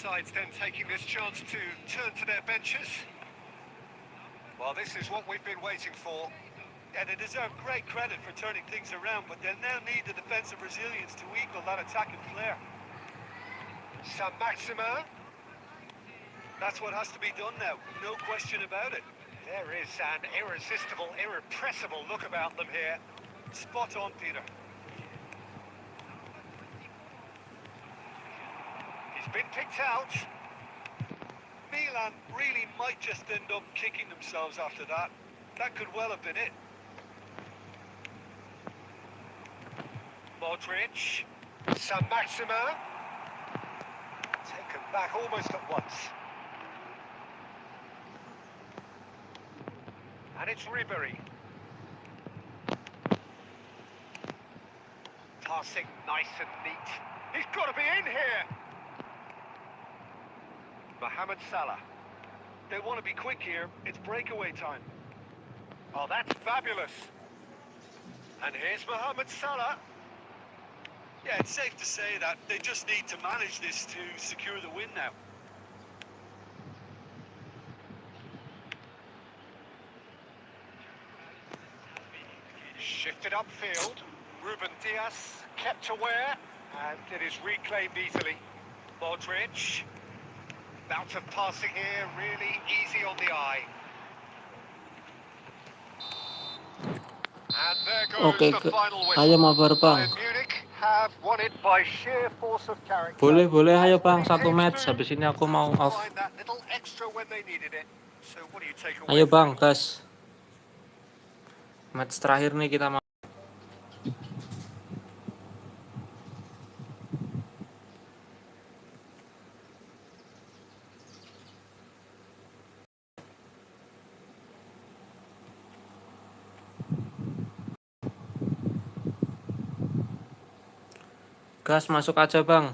sides then taking this chance to turn to their benches. Well, this is what we've been waiting for. Yeah, they deserve great credit for turning things around, but they'll now need the defensive resilience to equal that attacking flair. San Maxima. That's what has to be done now, no question about it. There is an irresistible, irrepressible look about them here. Spot on, Peter. He's been picked out. Milan really might just end up kicking themselves after that. That could well have been it. Modric. San Maxima. Taken back almost at once. And it's Ribery. Passing nice and neat. He's got to be in here! Mohamed Salah. They want to be quick here. It's breakaway time. Oh, that's fabulous. And here's Mohamed Salah. Yeah, it's safe to say that they just need to manage this to secure the win now. Shifted upfield. Ruben Diaz kept aware, and it is reclaimed easily. Modric. Bout of passing here, really easy on the eye. And there goes Oke, the final ayo whistle. mabar bang. Bayern Munich have won it by sheer force of character. Boleh ayo bang, As satu many match. teams do, Habis ini aku mau to off. find that little extra when they needed it. So what do you take away Ayo from bang, it? gas. Match terakhir nih kita mau. Gas masuk aja bang.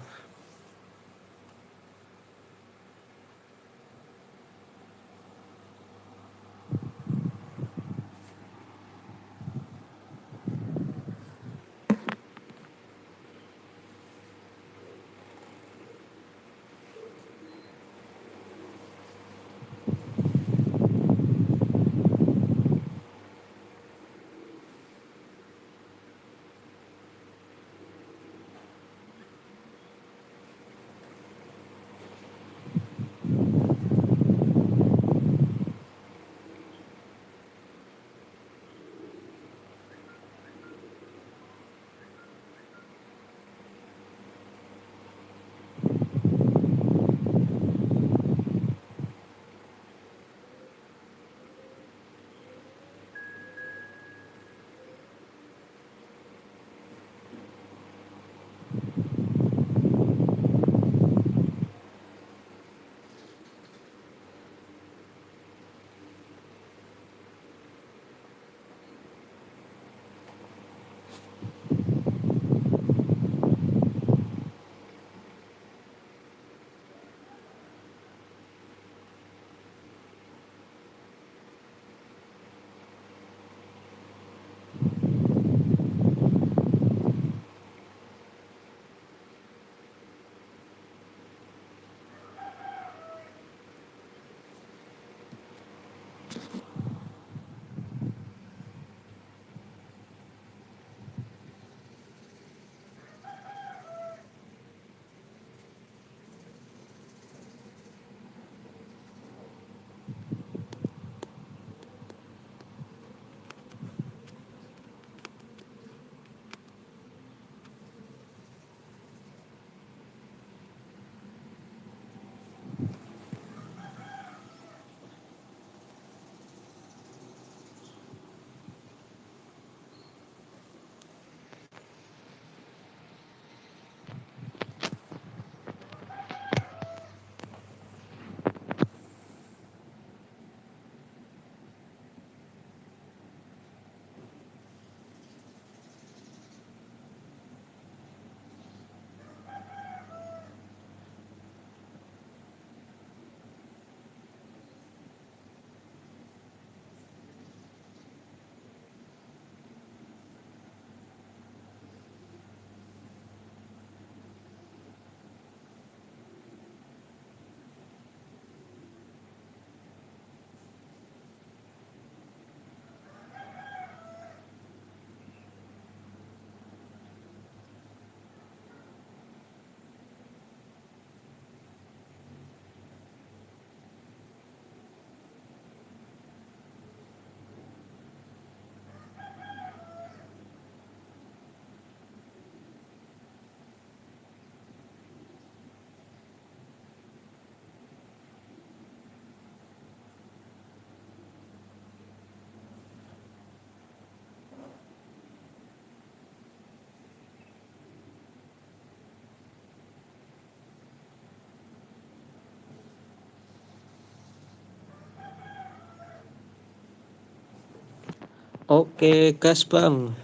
Oke, gas bang.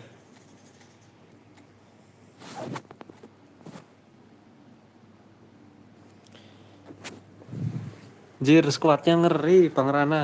Jir, skuadnya ngeri Bang Rana.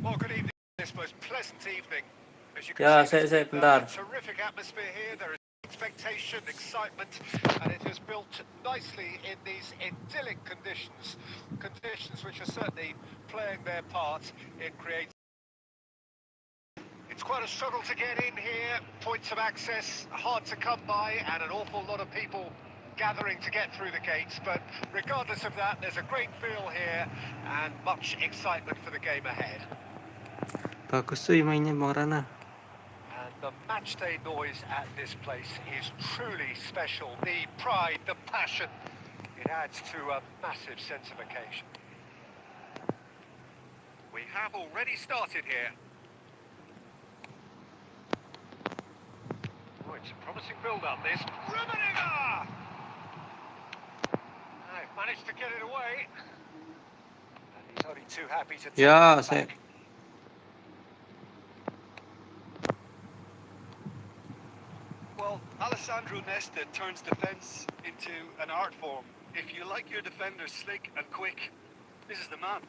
Well, good evening. This most pleasant evening. As you can Ya, see, saya there's been bentar. a terrific atmosphere here. There is expectation, excitement, and it is built nicely in these idyllic conditions. Conditions which are certainly playing their part in creating. It's quite a struggle to get in here. Points of access hard to come by, and an awful lot of people gathering to get through the gates. But regardless of that, there's a great feel here and much excitement for the game ahead. Bagus tuh mainnya Bang Rana. And the matchday noise at this place is truly special. The pride, the passion, it adds to a massive sense of occasion. We have already started here. Oh, it's a promising build-up, this. Rummenigge! They've managed to get it away. And he's only too happy to take Ya, it saya back. Well, Alessandro Nesta turns defence into an art form. If you like your defenders slick and quick, this is the man.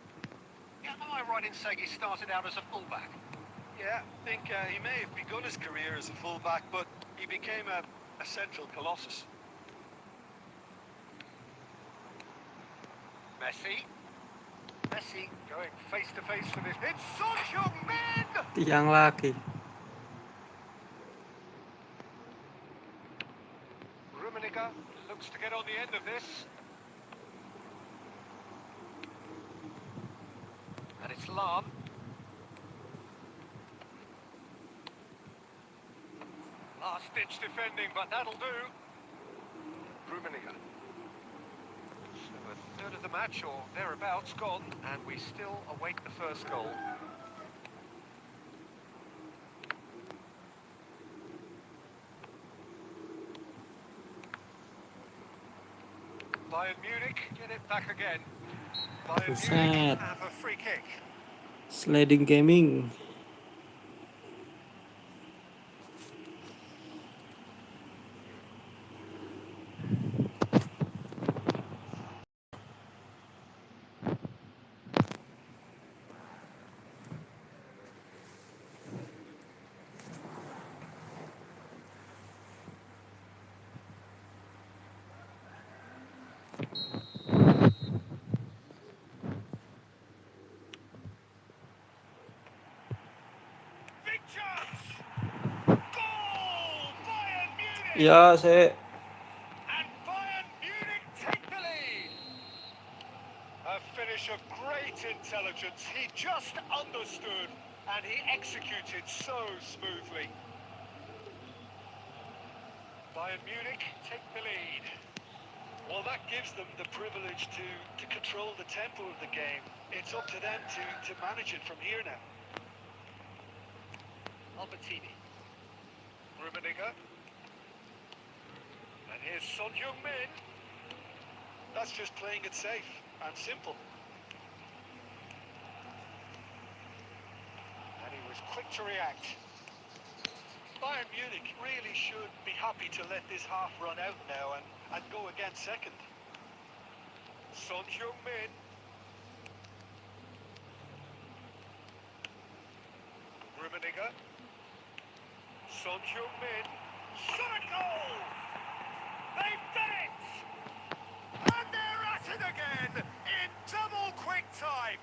Yeah, am I right in saying he started out as a fullback? Yeah, I think he may have begun his career as a fullback, but he became a central colossus. Messi. Messi going face to face with it. It's Son Heung-min! tiang lagi. Rummenigge looks to get on the end of this. And it's Lahm. Last-ditch defending, but that'll do. Rummenigge. So a third of the match, or thereabouts, gone, and we still await the first goal. Bayern Munich get it back again. Bayern Munich Buset. have a free kick. Sliding gaming. Big chance! Goal! Bayern Munich! Ya, saya And Bayern Munich take the lead! A finish of great intelligence. He just understood and he executed so smoothly. Bayern Munich take the lead. Well, that gives them the privilege to control the tempo of the game. It's up to them to manage it from here now. Albertini. Rummenigge. And here's Son Heung-min. That's just playing it safe and simple. And he was quick to react. Bayern Munich really should be happy to let this half run out now and go again second. Son Heung-min. Rummenigge. Son Heung-min. Shot a goal! They've done it! And they're at it again in double quick time.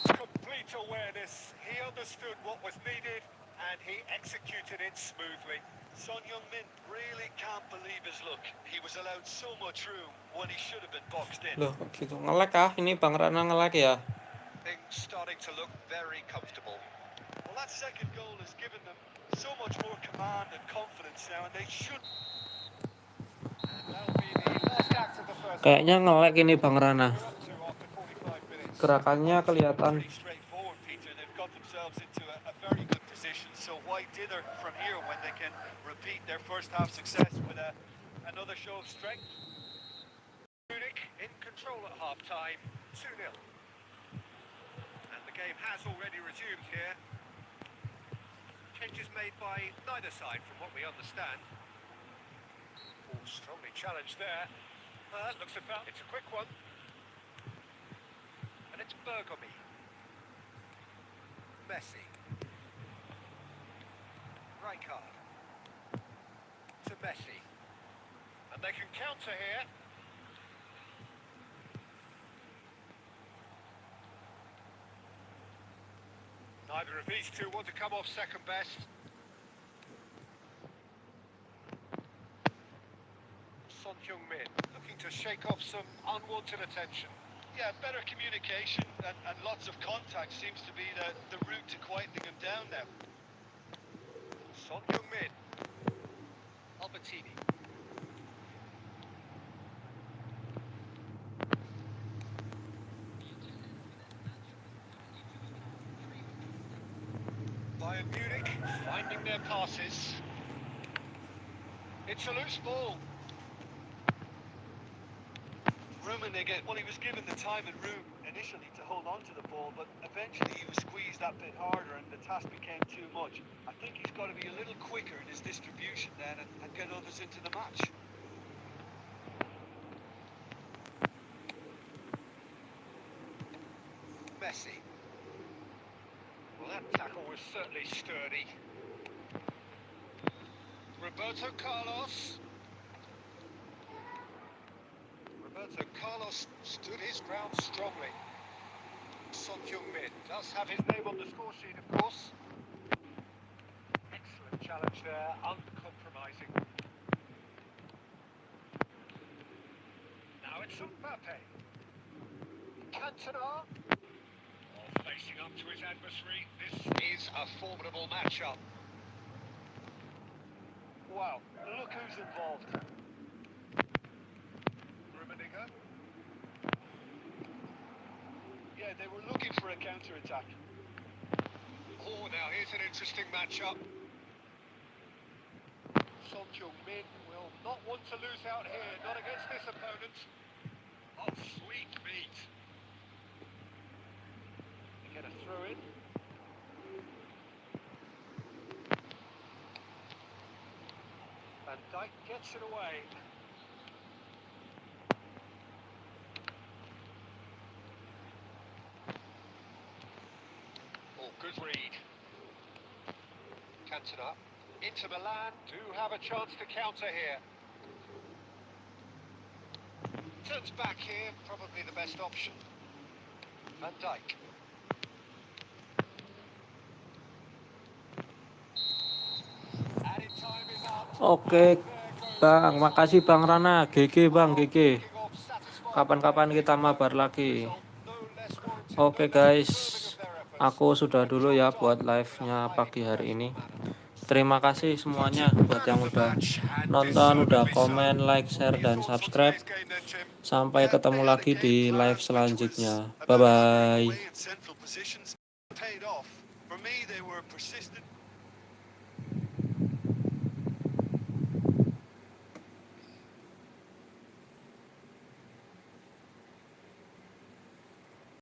Complete awareness. He understood what was needed and he executed it smoothly. Son Heung-min really can't believe his luck. He was allowed so much room when he should have been boxed in. Loh, kok gitu. Nge-lag kah? Ini Bang Rana nge-lag ya? Things starting to look very comfortable. Well, that second goal has given them so much more command and confidence now, and they should. And that'll be the last act of the first. Kayaknya nge-lag ini Bang Rana. We're up to after 45 minutes. Gerakannya kelihatan. Pretty straightforward, Peter. They've got themselves into a very good position. So why dither from here when they can repeat their first half success with another show of strength? Munich in control at half time, 2-0. And the game has already resumed here. Changes made by neither side from what we understand. Oh, strongly challenged there. That looks a foul. It's a quick one. And it's Bergomi. Messi. Rijkaard. To Messi. And they can counter here. Neither of these two want to come off second best. Son Heung-min looking to shake off some unwanted attention. Yeah, better communication and lots of contact seems to be the route to quietening him down now. Son Heung-min. Albertini. Bayern Munich finding their passes. It's a loose ball. Rummenigge, well, he was given the time and room initially to hold on to the ball, but eventually he was squeezed that bit harder and the task became too much. I think he's got to be a little quicker in his distribution then and get others into the match. Messi. Well, that tackle was certainly sturdy. Roberto Carlos. Roberto Carlos stood his ground strongly. Son Heung-min does have his name on the score sheet, of course. Excellent challenge there, uncompromising. Now it's Mbappe. Cantona. Oh, facing up to his adversary. This is a formidable matchup. Wow, look who's involved. Rummenigge. Yeah, they were looking for a counter-attack. Oh, now here's an interesting matchup. Son Heung-min will not want to lose out here, not against this opponent. Oh, sweet meat. They get a throw in. Van Dijk gets it away. Oh, good read. Cantona. Inter Milan do have a chance to counter here. Turns back here, probably the best option. Van Dijk. Added time is up. Oke, Bang. Makasih Bang Rana. GG Bang, GG. Kapan-kapan kita mabar lagi. Oke guys, aku sudah dulu ya buat live-nya pagi hari ini. Terima kasih semuanya buat yang udah nonton, udah komen, like, share, dan subscribe. Sampai ketemu lagi di live selanjutnya. Bye-bye.